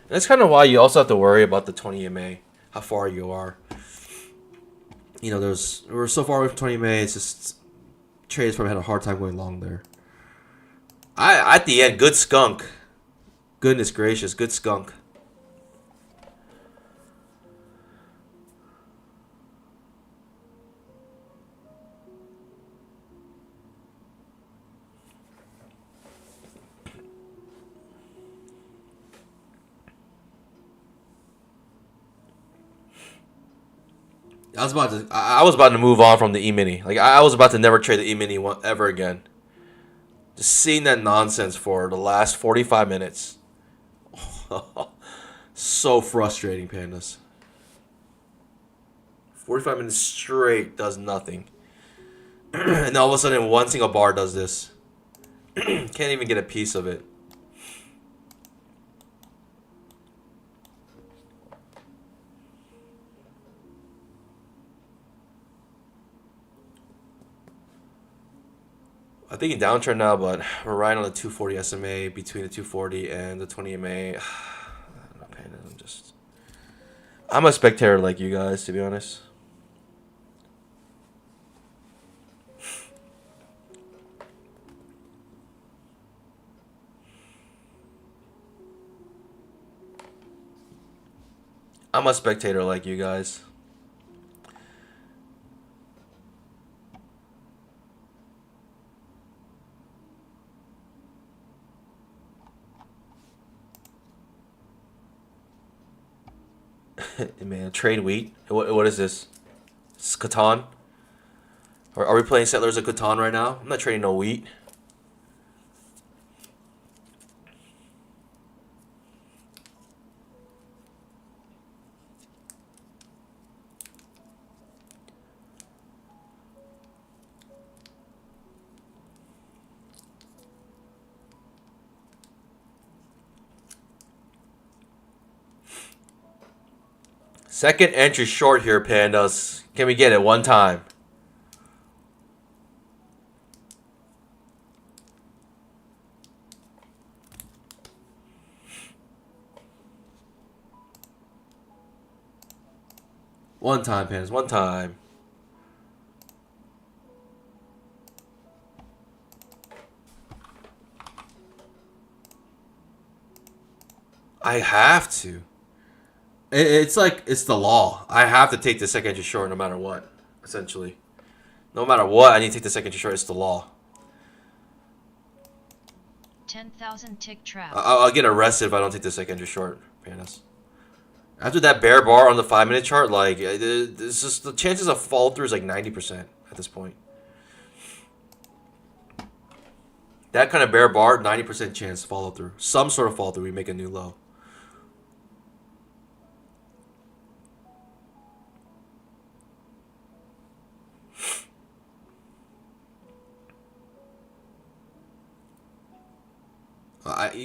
That's kind of why you also have to worry about the 20 EMA. How far you are. You know, we're so far away from 20 EMA. It's just traders probably had a hard time going long there. At the end, good skunk. Goodness gracious, good skunk. I was about to move on from the Emini. Like I was about to never trade the Emini ever again. Just seeing that nonsense for the last 45 minutes. So frustrating, pandas. 45 minutes straight does nothing. And all of a sudden one single bar does this. Can't even get a piece of it. I think in downtrend now, but we're right on the 240 SMA between the 240 and the 20 MA. I'm a spectator like you guys, to be honest. I'm a spectator like you guys. Man, trade wheat. What is this? This is Catan? Are we playing Settlers of Catan right now? I'm not trading no wheat. Second entry short here, pandas. Can we get it one time? One time, pandas. One time. I have to. It's like, it's the law. I have to take the second entry short no matter what, essentially. No matter what, I need to take the second entry short. It's the law. 10,000 tick trap. I'll get arrested if I don't take the second entry short, pandas. After that bear bar on the 5-minute chart, like, it's just the chances of fall through is like 90% at this point. That kind of bear bar, 90% chance follow through. Some sort of follow through, we make a new low.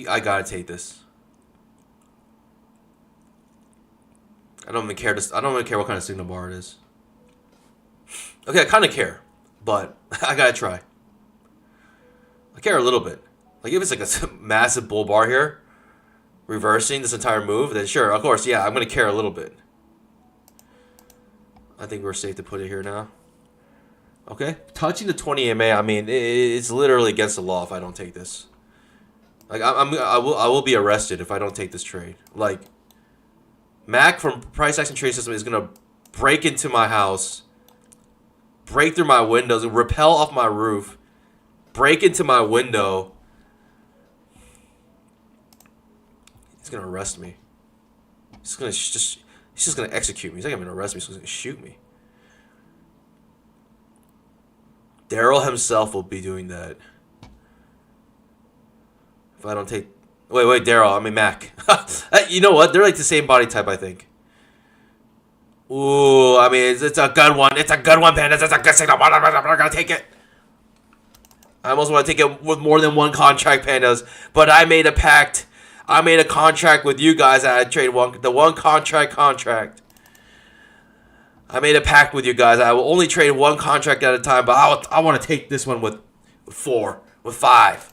I gotta take this. I don't even care. I don't even care what kind of signal bar it is. Okay, I kind of care, but I gotta try. I care a little bit. Like if it's like a massive bull bar here, reversing this entire move, then sure, of course, yeah, I'm gonna care a little bit. I think we're safe to put it here now. Okay, touching the 20 EMA. I mean, it's literally against the law if I don't take this. Like I will be arrested if I don't take this trade. Like Mac from Price Action Trade System is gonna break into my house, break through my windows, and rappel off my roof, break into my window. He's gonna arrest me. He's just gonna execute me. He's not gonna arrest me. He's gonna shoot me. Daryl himself will be doing that. If I don't take... Wait, Daryl. I mean, Mac. You know what? They're like the same body type, I think. Ooh, I mean, it's a good one. It's a good one, Pandas. It's a good signal. I'm going to take it. I almost want to take it with more than one contract, Pandas. But I made a pact. I made a contract with you guys that I trade the one contract. I made a pact with you guys. I will only trade one contract at a time, but I want to take this one with 4, with 5.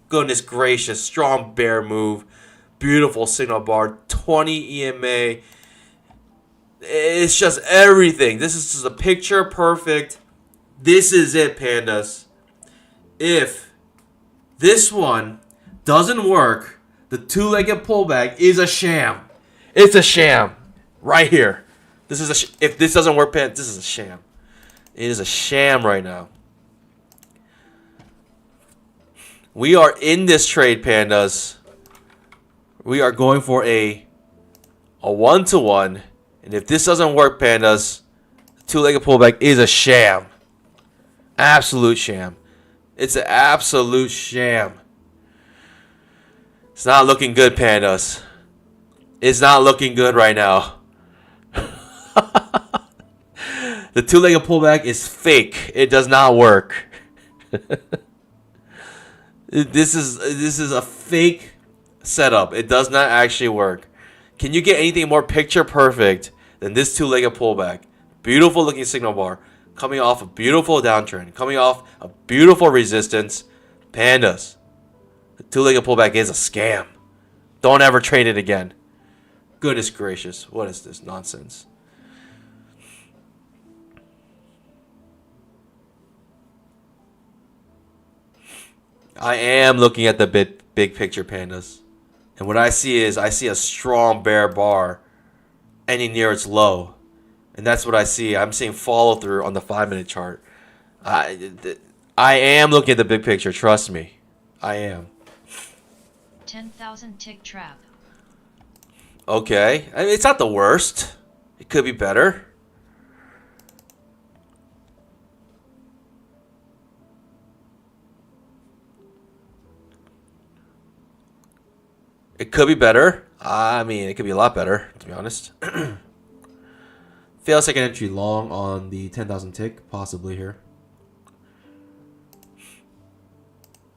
Goodness gracious, strong bear move. Beautiful signal bar. 20 EMA. It's just everything. This is just a picture perfect. This is it, pandas. If this one doesn't work, the two-legged pullback is a sham. It's a sham. Right here. This is if this doesn't work, pandas, this is a sham. It is a sham right now. We are in this trade, pandas. We are going for a 1-to-1. And if this doesn't work, pandas, the two-legged pullback is a sham. Absolute sham. It's an absolute sham. It's not looking good, pandas. It's not looking good right now. The two-legged pullback is fake. It does not work. This is a fake setup. It does not actually work. Can you get anything more picture perfect than this two-legged pullback? Beautiful looking signal bar. Coming off a beautiful downtrend. Coming off a beautiful resistance. Pandas. The two-legged pullback is a scam. Don't ever trade it again. Goodness gracious. What is this nonsense? I am looking at the big picture, pandas. And what I see is I see a strong bear bar ending near its low. And that's what I see. I'm seeing follow through on the 5-minute chart. I am looking at the big picture. Trust me. I am. 10,000 tick trap. Okay. I mean, it's not the worst. It could be better. It could be better. I mean, it could be a lot better, to be honest. Fail second entry long on the 10,000 tick, possibly here.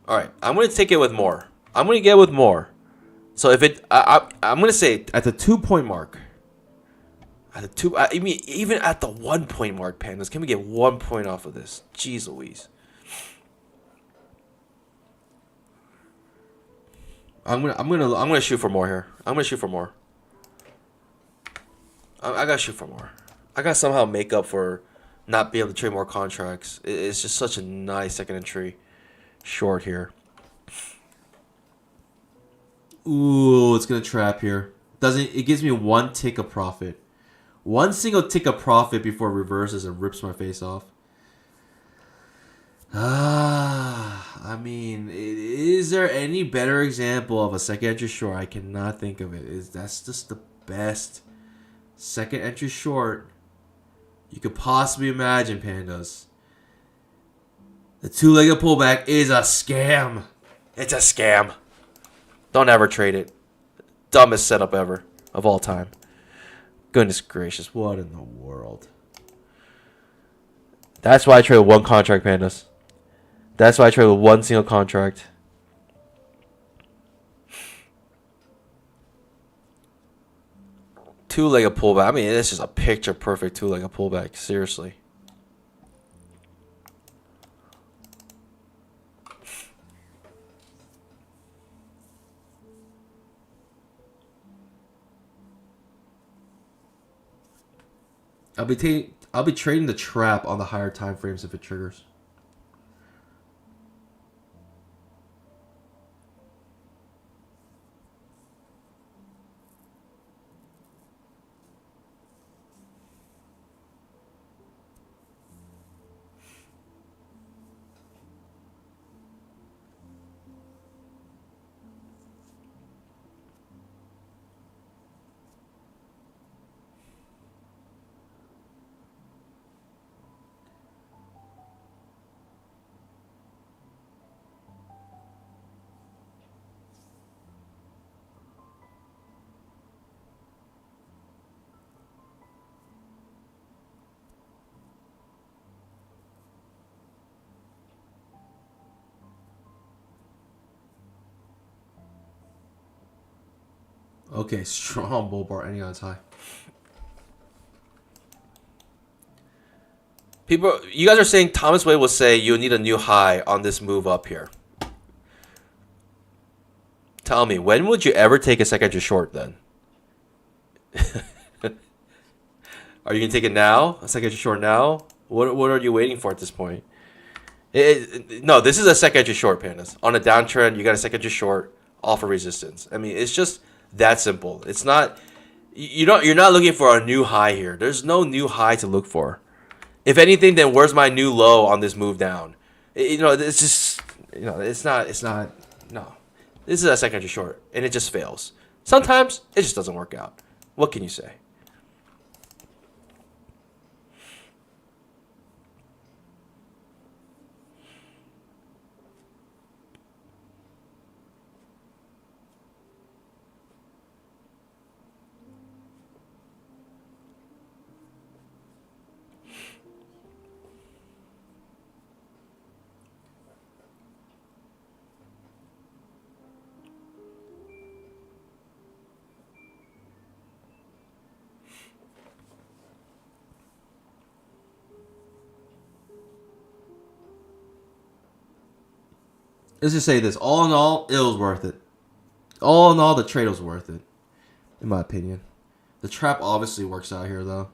All right, I'm going to take it with more. I'm going to get with more. So if it, I'm going to say at the 2-point mark. At the I mean, even at the 1-point mark, pandas, can we get 1 point off of this? Jeez Louise. I'm gonna shoot for more here. I'm gonna shoot for more. I gotta shoot for more. I gotta somehow make up for not being able to trade more contracts. It's just such a nice second entry short here. Ooh, it's gonna trap here. Doesn't it gives me 1 tick of profit. 1 single tick of profit before it reverses and rips my face off. I mean, is there any better example of a second entry short? I cannot think of it. That's just the best second entry short you could possibly imagine, pandas. The two-legged pullback is a scam. It's a scam. Don't ever trade it. Dumbest setup ever of all time. Goodness gracious, what in the world? That's why I trade 1 contract, pandas. That's why I trade with 1 single contract. Two-legged pullback. I mean, this is a picture perfect two-legged pullback. Seriously. I'll be trading the trap on the higher time frames if it triggers. Okay, strong bull bar ending on its high. People, you guys are saying Thomas Wade will say you need a new high on this move up here. Tell me, when would you ever take a second entry short then? Are you gonna take it now? A second entry short now? What are you waiting for at this point? No, this is a second entry short, Pandas. On a downtrend, you got a second entry short off of resistance. I mean, it's just that simple. It's not. You're not looking for a new high here. There's no new high to look for. If anything, then where's my new low on this move down? It's just, it's not. No, this is a second entry short, and it just fails. Sometimes it just doesn't work out. What can you say? Let's just say this. All in all, it was worth it. All in all, the trade was worth it, in my opinion. The trap obviously works out here, though.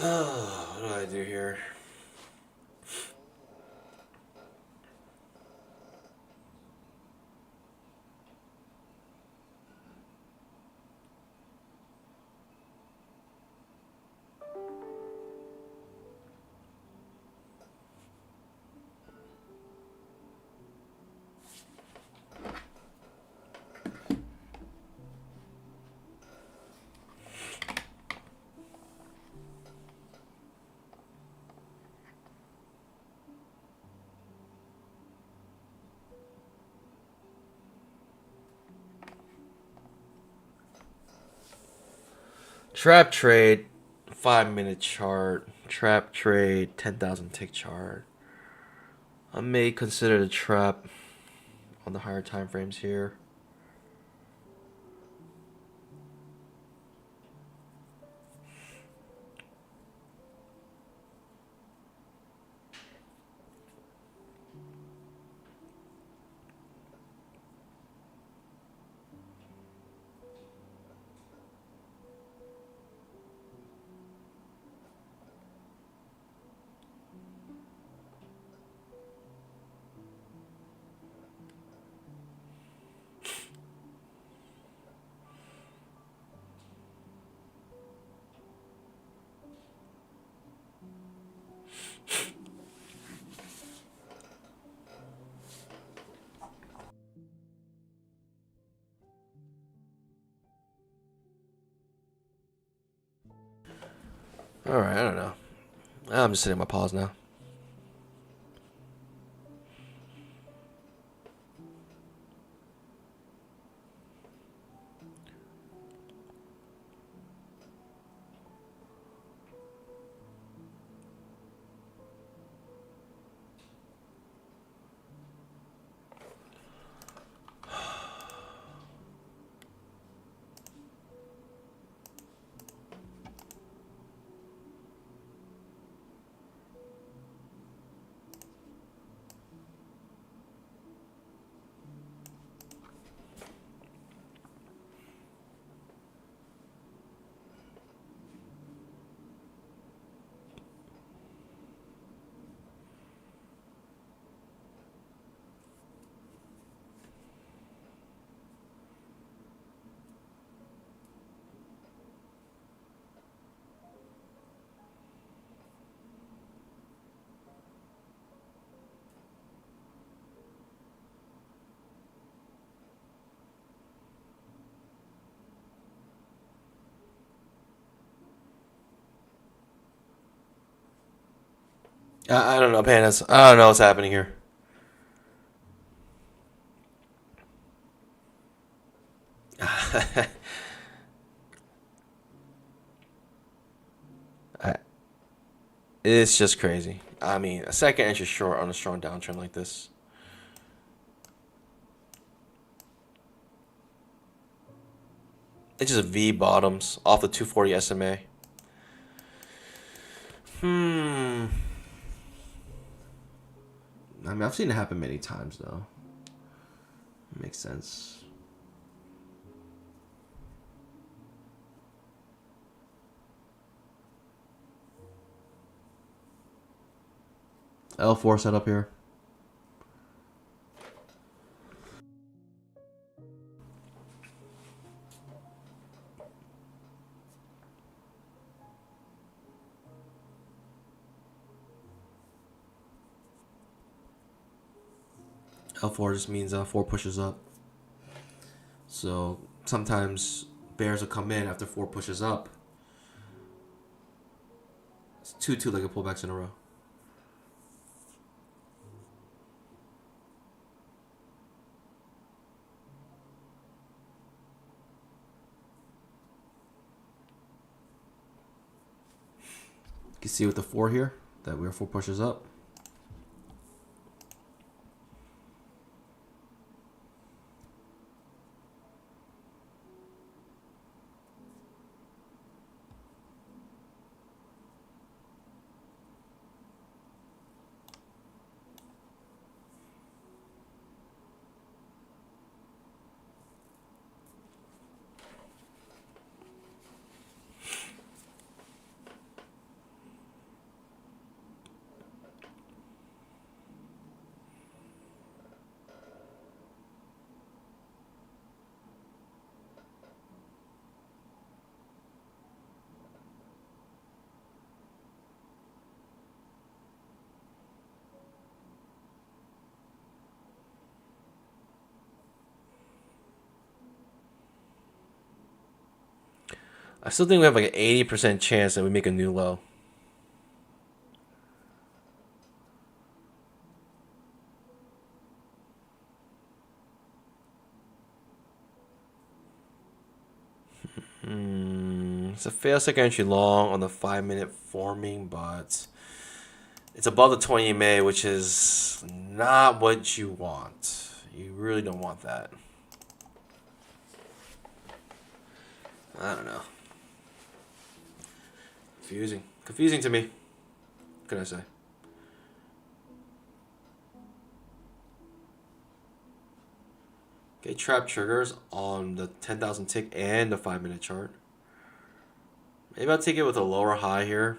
What do I do here? Trap trade, 5-minute chart. Trap trade, 10,000 tick chart. I may consider the trap on the higher time frames here. Alright, I don't know. I'm just sitting my pause now. I don't know, Panas. I don't know what's happening here. It's just crazy. I mean, a second inch is short on a strong downtrend like this. It's just V bottoms off the 240 SMA. I mean, I've seen it happen many times, though. Makes sense. L4 setup here. L4 just means 4 pushes up. So sometimes bears will come in after 4 pushes up. It's 2 two-legged pullbacks in a row. You can see with the 4 here that we are 4 pushes up. I still think we have like an 80% chance that we make a new low. It's a fail second entry long on the 5-minute forming, but it's above the 20 EMA, which is not what you want. You really don't want that. I don't know. Confusing to me. What can I say? Okay, trap triggers on the 10,000 tick and the 5-minute chart. Maybe I'll take it with a lower high here.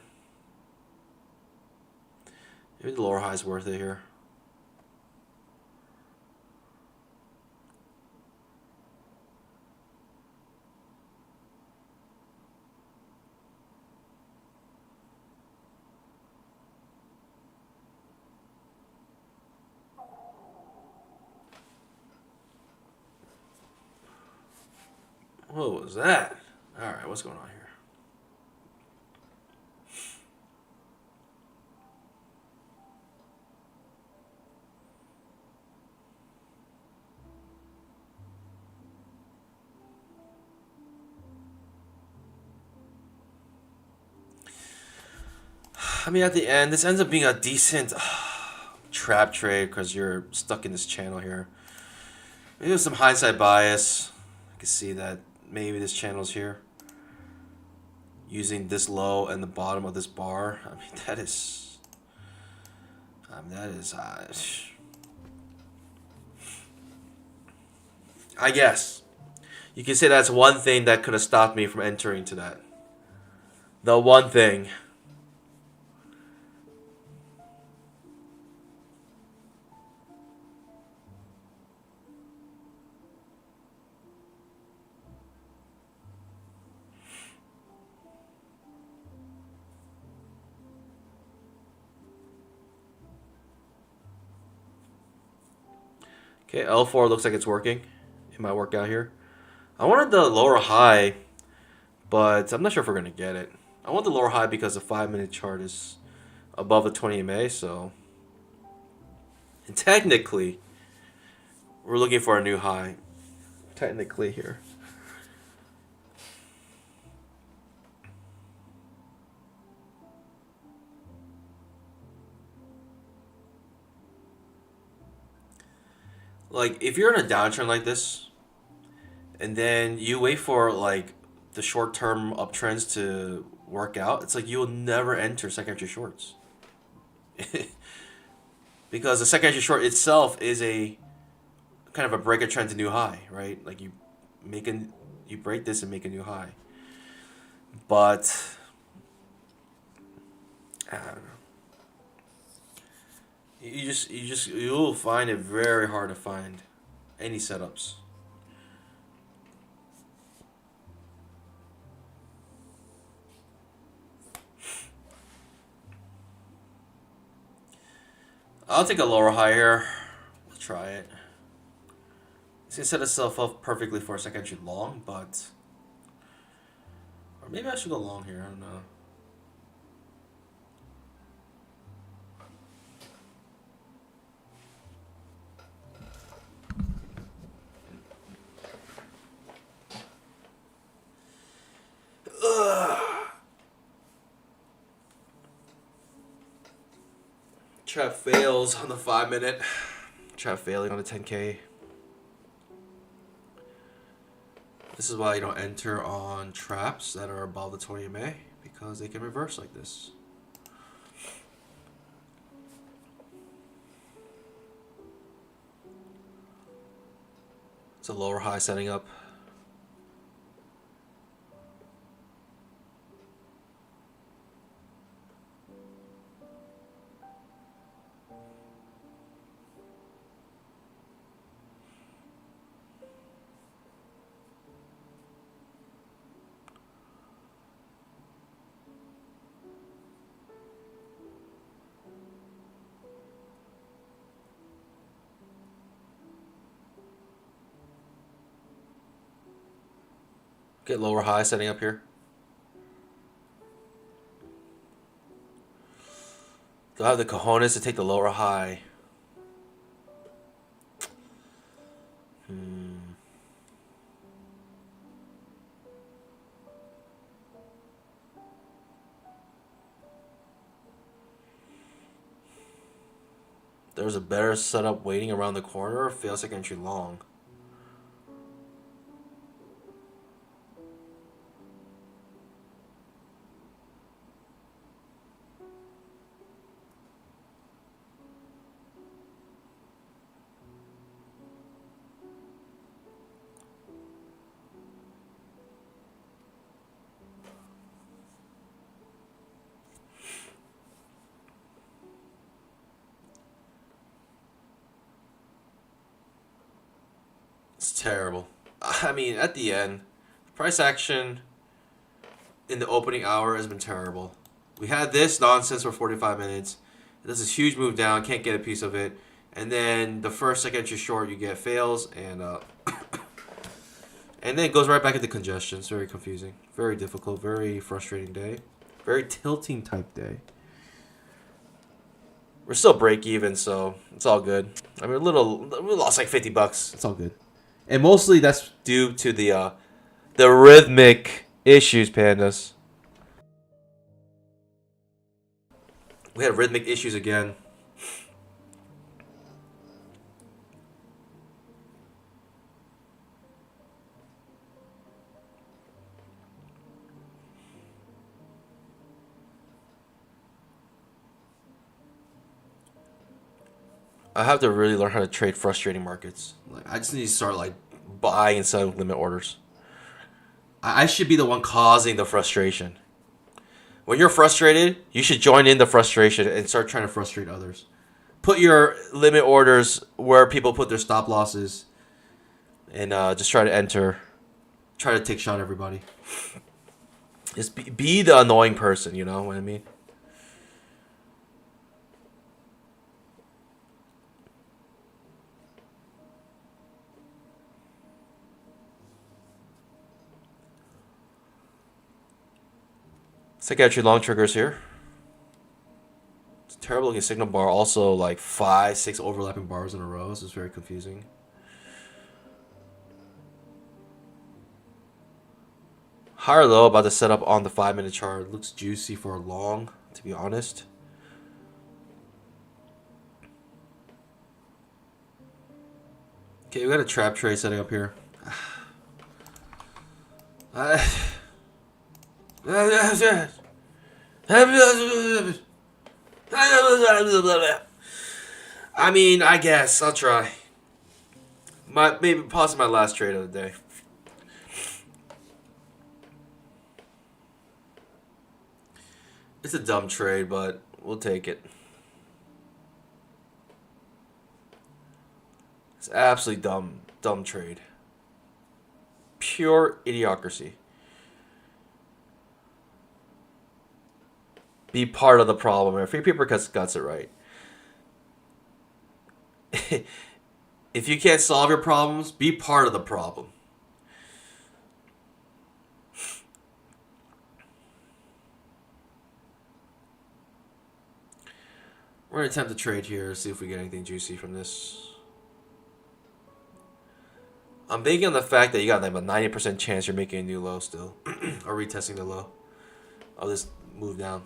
Maybe the lower high is worth it here. What was that? Alright, what's going on here? I mean, at the end, this ends up being a decent trap trade because you're stuck in this channel here. Maybe there's some hindsight bias. I can see that maybe this channel's here. Using this low and the bottom of this bar. I mean, that is... I guess. You can say that's one thing that could have stopped me from entering to that. The one thing. Okay, L4 looks like it's working. It might work out here. I wanted the lower high, but I'm not sure if we're going to get it. I want the lower high because the 5-minute chart is above the 20 MA, so and technically we're looking for a new high. Technically here. Like if you're in a downtrend like this, and then you wait for like the short-term uptrends to work out, it's like you'll never enter second entry shorts. Because the second entry short itself is a kind of a break a trend to new high, right? Like you break this and make a new high. But I don't know. You'll find it very hard to find any setups. I'll take a lower high here. Let's try it. It's gonna set itself up perfectly for a second entry long, but or maybe I should go long here. I don't know. Trap fails on the 5 minute. Trap failing on the 10K. This is why you don't enter on traps that are above the 20 MA, because they can reverse like this. It's a lower high setting up. Get lower high setting up here. They'll have the cojones to take the lower high. There's a better setup waiting around the corner. Fail second entry long. It's terrible. I mean, at the end, price action in the opening hour has been terrible. We had this nonsense for 45 minutes. It does this huge move down, can't get a piece of it. And then the first second entry short you get fails, and and then it goes right back into congestion. It's very confusing, very difficult, very frustrating day, very tilting type day. We're still break even, so it's all good. I mean, we lost like $50. It's all good, and mostly that's due to the rhythmic issues, pandas. We had rhythmic issues again. I have to really learn how to trade frustrating markets. Like I just need to start like buying and selling limit orders. I should be the one causing the frustration. When you're frustrated, you should join in the frustration and start trying to frustrate others. Put your limit orders where people put their stop losses, and just try to enter. Try to take shot everybody. Just be the annoying person, you know what I mean? Second entry long triggers here. terrible looking signal bar. Also, like 5, 6 overlapping bars in a row. This is very confusing. Higher low about to set up on the 5-minute chart. Looks juicy for a long, to be honest. Okay, we got a trap trade setting up here. I mean, I guess I'll try. Maybe possibly my last trade of the day. It's a dumb trade, but we'll take it. It's absolutely dumb trade. Pure idiocracy. Be part of the problem. Free paper got it right. If you can't solve your problems, be part of the problem. We're going to attempt to trade here, see if we get anything juicy from this. I'm banking on the fact that you got like a 90% chance you're making a new low still. Or retesting the low. I'll just move down.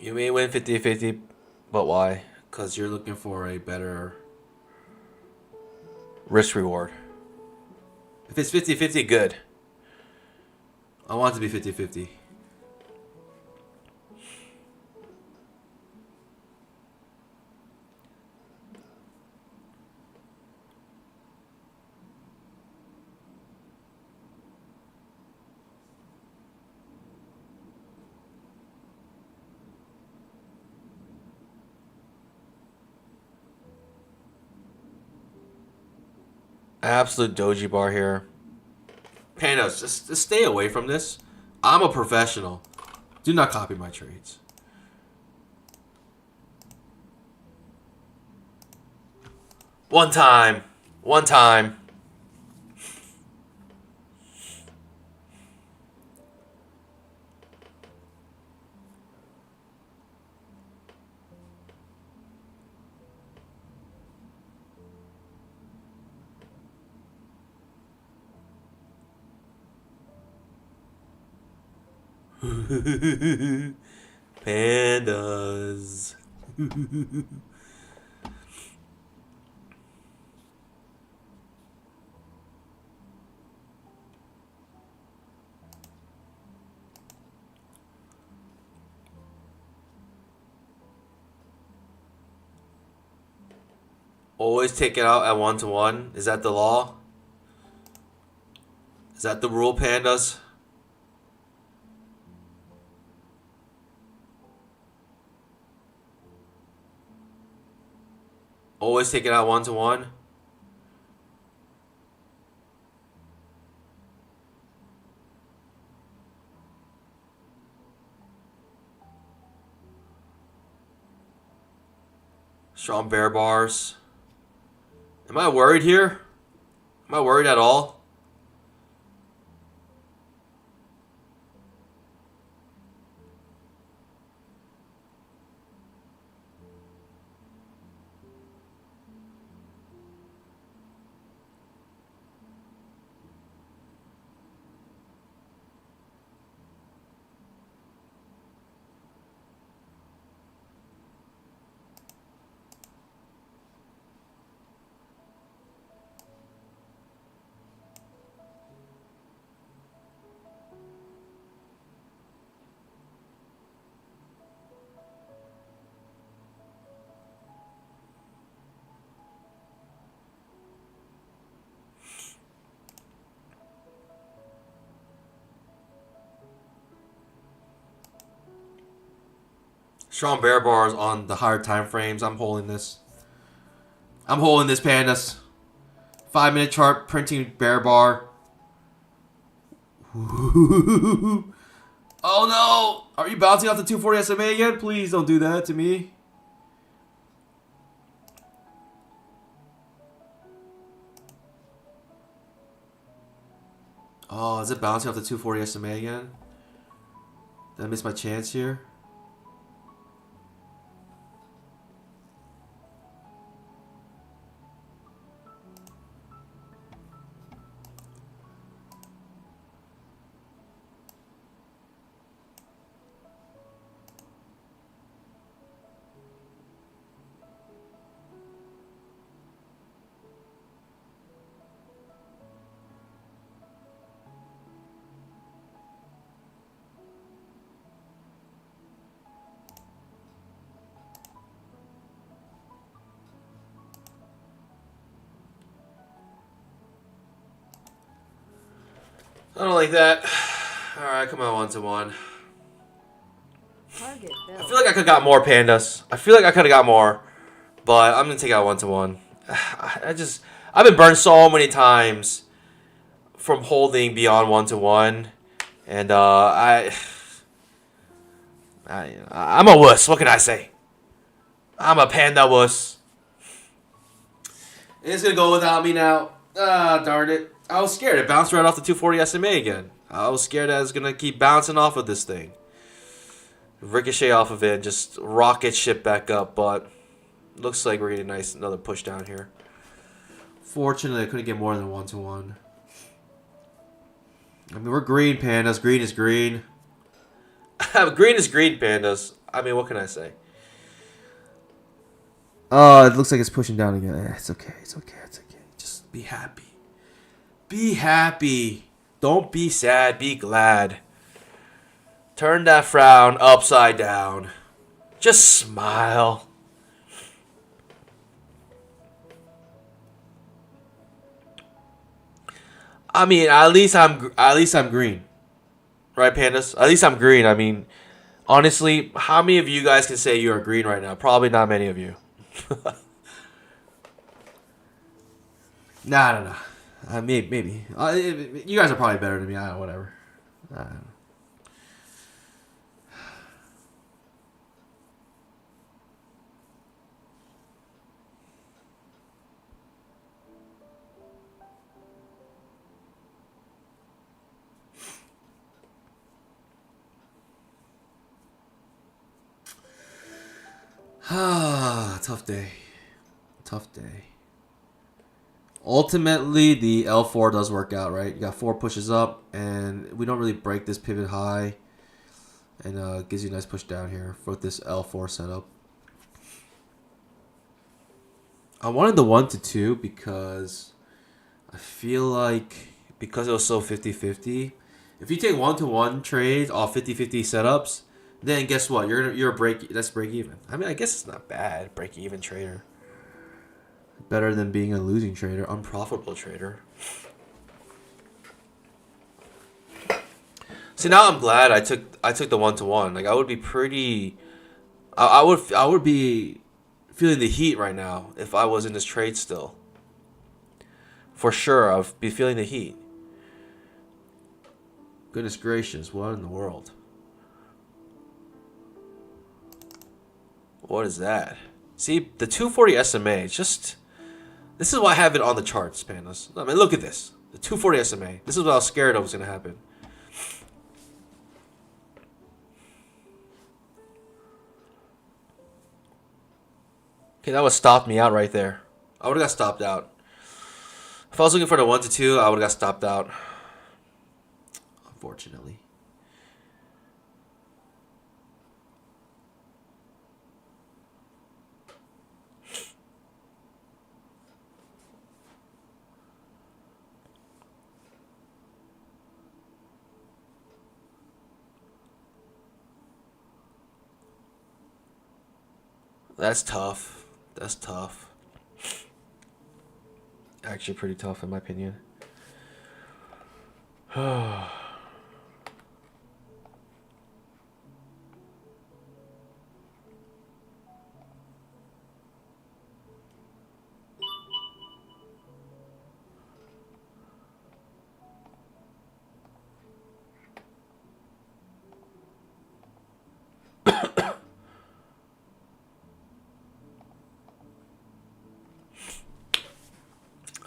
You may win 50-50, but why? Because you're looking for a better risk reward. If it's 50-50, good. I want it to be 50-50. Absolute doji bar here. Panos, just stay away from this. I'm a professional. Do not copy my trades. One time. One time. Pandas. Always take it out at 1-to-1. Is that the law? Is that the rule, pandas? Always take it out 1-to-1. Strong bear bars. Am I worried here? Am I worried at all? Strong bear bars on the higher time frames. I'm holding this. I'm holding this, pandas. 5-minute chart, printing bear bar. Oh no! Are you bouncing off the 240 SMA again? Please don't do that to me. Oh, is it bouncing off the 240 SMA again? Did I miss my chance here? I don't like that. Alright, come on, 1-to-1. Target I filled. feel like I could have got more, pandas. I feel like I could have got more. But I'm going to take out 1-to-1. I've been burned so many times from holding beyond 1-to-1. And I'm a wuss. What can I say? I'm a panda wuss. And it's going to go without me now. Ah, darn it. I was scared. It bounced right off the 240 SMA again. I was scared that it was going to keep bouncing off of this thing. Ricochet off of it and just rocket ship back up. But looks like we're getting another push down here. Fortunately, I couldn't get more than 1-to-1. I mean, we're green, pandas. Green is green. Green is green, pandas. I mean, what can I say? Oh, it looks like it's pushing down again. It's okay. It's okay. It's okay. Just be happy. Be happy. Don't be sad. Be glad. Turn that frown upside down. Just smile. I mean, at least I'm green. Right, pandas? At least I'm green. I mean, honestly, how many of you guys can say you are green right now? Probably not many of you. Nah. Maybe. You guys are probably better than me. I don't know, whatever. I don't know. Tough day. Tough day. Ultimately, the L4 does work out, right? You got 4 pushes up, and we don't really break this pivot high. And gives you a nice push down here for this L4 setup. I wanted the 1-to-2 because I feel like because it was so 50-50, if you take 1-to-1 trades off 50-50 setups, then guess what? You're that's break even. I mean, I guess it's not bad, break even trader. Better than being a losing trader, unprofitable trader. See, now I'm glad I took the 1-to-1. Like I would be pretty, I would be feeling the heat right now if I was in this trade still. For sure, I'd be feeling the heat. Goodness gracious, what in the world? What is that? See, the 240 SMA, just... This is why I have it on the charts, pandas. I mean, look at this. The 240 SMA. This is what I was scared of was going to happen. Okay, that would stop me out right there. I would have got stopped out. If I was looking for the 1-to-2, I would have got stopped out. Unfortunately. That's tough. That's tough. Actually pretty tough in my opinion.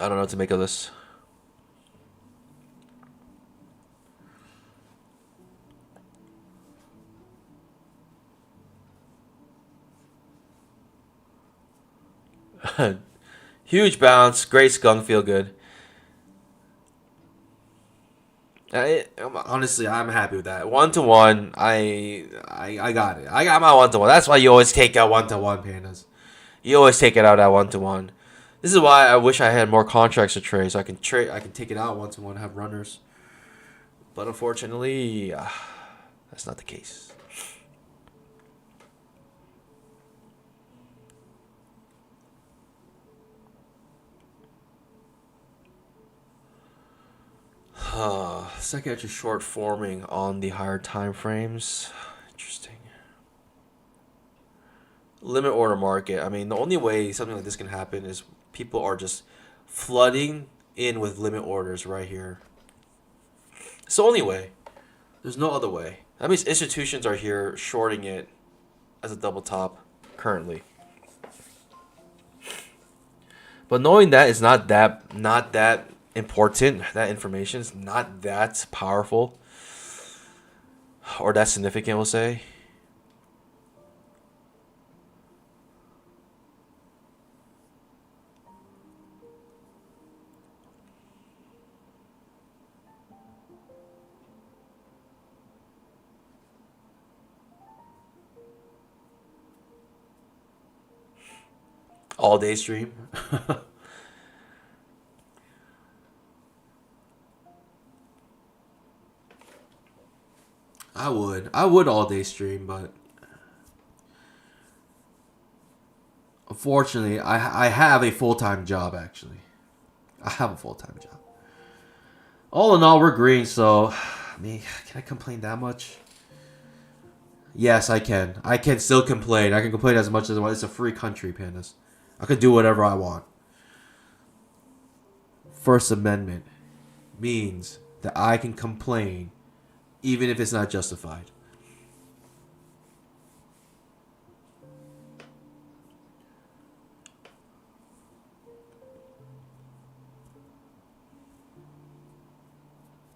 I don't know what to make of this. Huge bounce. Great skunk. Feel good. Honestly, I'm happy with that. 1-to-1. I got it. I got my 1-to-1. That's why you always take out 1-to-1, pandas. You always take it out at 1-to-1. This is why I wish I had more contracts to trade, so I can trade. I can take it out 1-to-1, have runners. But unfortunately, that's not the case. Second entry short forming on the higher time frames. Interesting. Limit order market. I mean, the only way something like this can happen is people are just flooding in with limit orders right here. It's the only way. There's no other way. That means institutions are here shorting it as a double top currently. But knowing that is not that important. That information is not that powerful or that significant, we'll say. All day stream. I would all day stream, but unfortunately, I have a full-time job, actually. I have a full-time job. All in all, we're green, so I mean, can I complain that much? Yes, I can. I can still complain. I can complain as much as I want. It's a free country, pandas. I can do whatever I want. First Amendment means that I can complain even if it's not justified.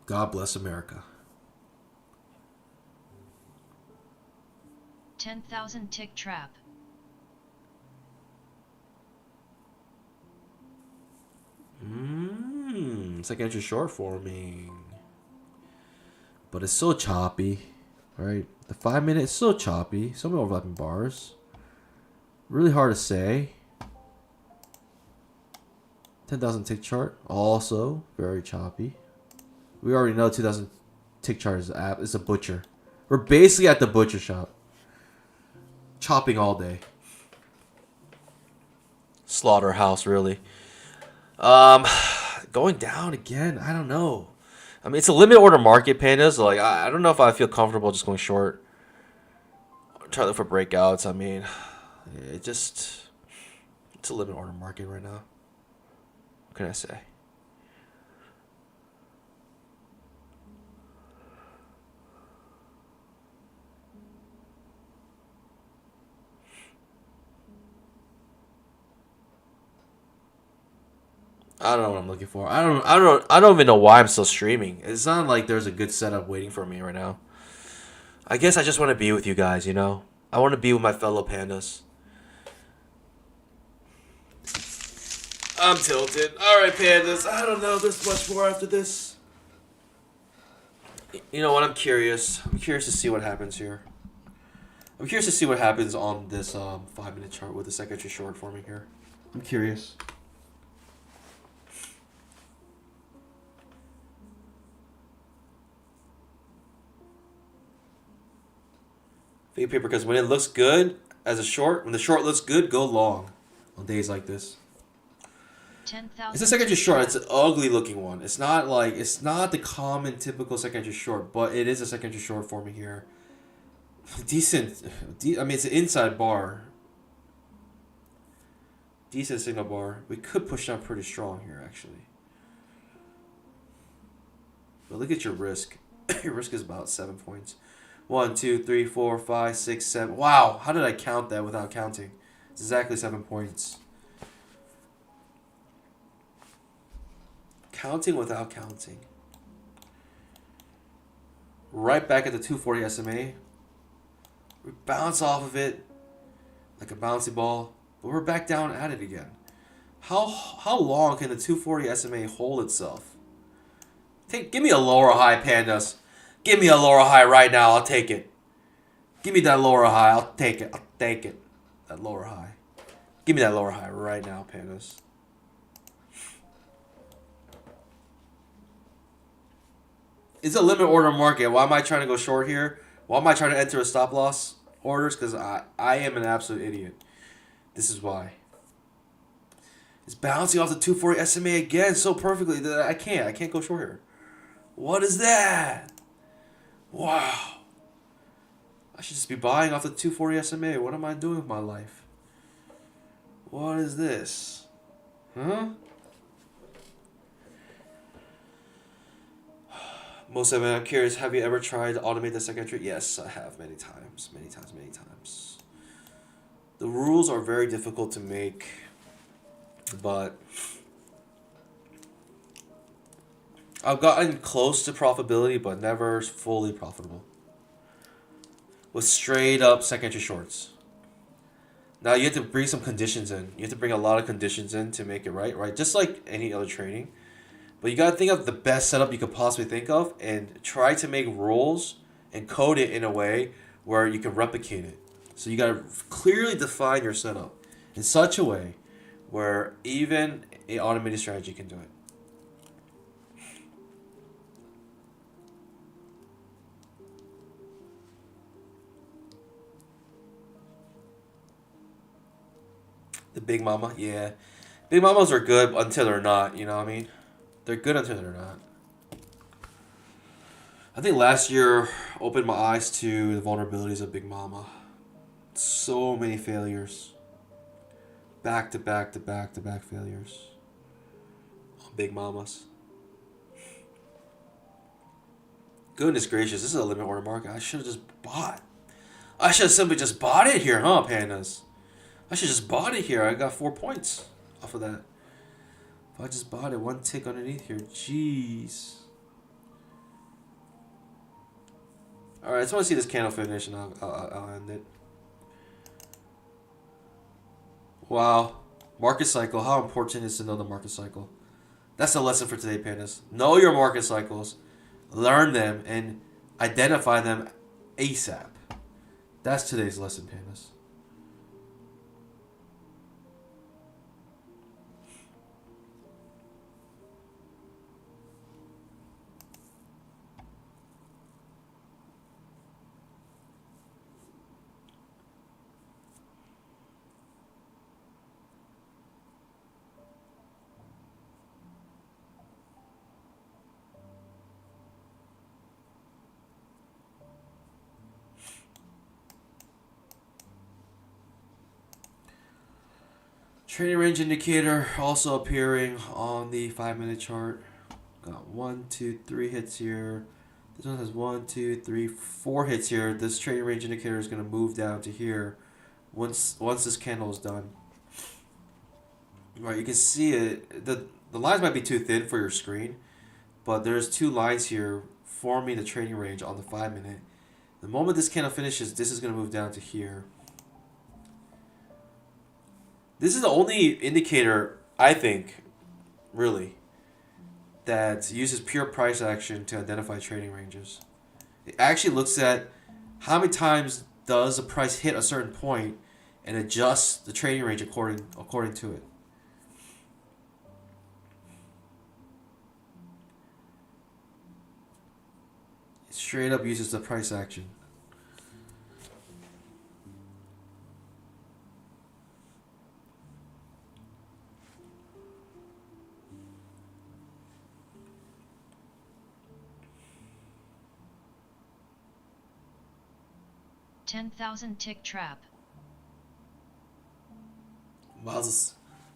God bless America. 10,000 tick trap. Second entry short forming. But it's so choppy. Right? The 5 minute is so choppy. So many overlapping bars. Really hard to say. 10,000 tick chart. Also very choppy. We already know 2,000 tick chart is a butcher. We're basically at the butcher shop. Chopping all day. Slaughterhouse, really. Going down again. I don't know. I mean, it's a limit order market, pandas. Like, I don't know if I feel comfortable just going short. Try to look for breakouts. I mean, it's a limit order market right now. What can I say? I don't know what I'm looking for. I don't even know why I'm still streaming. It's not like there's a good setup waiting for me right now. I guess I just want to be with you guys, you know? I want to be with my fellow pandas. I'm tilted. Alright, pandas. I don't know. There's much more after this. You know what? I'm curious. I'm curious to see what happens here. I'm curious to see what happens on this 5 minute chart with the second entry short forming here. I'm curious. Fake paper, because when it looks good as a short, when the short looks good, go long on days like this. 10,000. It's a second entry short. It's an ugly looking one. It's not the common typical second entry short, but it is a second entry short forming here. Decent. I mean, it's an inside bar. Decent signal bar. We could push down pretty strong here, actually. But look at your risk. Your risk is about 7 points. 1, 2, 3, 4, 5, 6, 7. Wow, how did I count that without counting? It's exactly 7 points. Counting without counting. Right back at the 240 SMA. We bounce off of it like a bouncy ball, but we're back down at it again. How long can the 240 SMA hold itself? Give me a lower high, pandas. Give me a lower high right now. I'll take it. Give me that lower high. I'll take it. I'll take it. That lower high. Give me that lower high right now, pandas. It's a limit order market. Why am I trying to go short here? Why am I trying to enter a stop loss orders? Because I am an absolute idiot. This is why. It's bouncing off the 240 SMA again so perfectly that I can't go short here. What is that? Wow. I should just be buying off the 240 SMA. What am I doing with my life? What is this? Huh? Most of it, I'm curious, have you ever tried to automate the second entry? Yes, I have many times. Many times. The rules are very difficult to make, but I've gotten close to profitability, but never fully profitable. With straight up second entry shorts. Now you have to bring some conditions in. You have to bring a lot of conditions in to make it right? Just like any other trading. But you gotta think of the best setup you could possibly think of and try to make rules and code it in a way where you can replicate it. So you gotta clearly define your setup in such a way where even an automated strategy can do it. The Big Mama, yeah. Big Mamas are good until they're not, you know what I mean? They're good until they're not. I think last year opened my eyes to the vulnerabilities of Big Mama. So many failures. Back to back failures. On Big Mamas. Goodness gracious, this is a limit order market. I should have just bought. I should have simply just bought it here, huh, pandas? I should just bought it here. I got 4 points off of that. If I just bought it, one tick underneath here. Jeez. Alright, I just want to see this candle finish and I'll end it. Wow. Market cycle. How important is to know the market cycle? That's the lesson for today, pandas. Know your market cycles. Learn them and identify them ASAP. That's today's lesson, pandas. Trading range indicator also appearing on the 5-minute chart. Got 1, 2, 3 hits here. This one has 1, 2, 3, 4 hits here. This trading range indicator is going to move down to here once this candle is done. Right, you can see it. The lines might be too thin for your screen, but there's 2 lines here forming the trading range on the 5-minute. The moment this candle finishes, this is going to move down to here. This is the only indicator, I think, really, that uses pure price action to identify trading ranges. It actually looks at how many times does the price hit a certain point and adjusts the trading range according to it. It straight up uses the price action. $10,000 tick trap. Wowzers.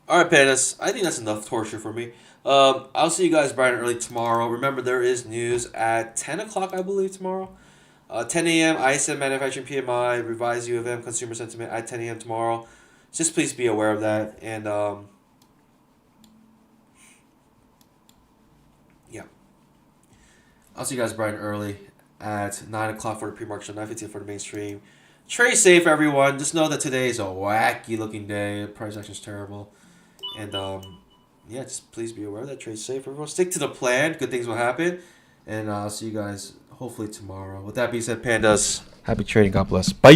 Alright, pandas. I think that's enough torture for me. I'll see you guys bright and early tomorrow. Remember, there is news at 10 o'clock, I believe, tomorrow. 10 a.m. ISM Manufacturing PMI, revised U of M Consumer Sentiment at 10 a.m. tomorrow. Just please be aware of that. And I'll see you guys bright and early at 9 o'clock for the pre-market show, 9:15 for the mainstream. Trade safe, everyone. Just know that today is a wacky looking day. The price action is terrible. And, yeah, just please be aware that trade safe, everyone. Stick to the plan. Good things will happen. And I'll see you guys hopefully tomorrow. With that being said, pandas, happy trading. God bless. Bye.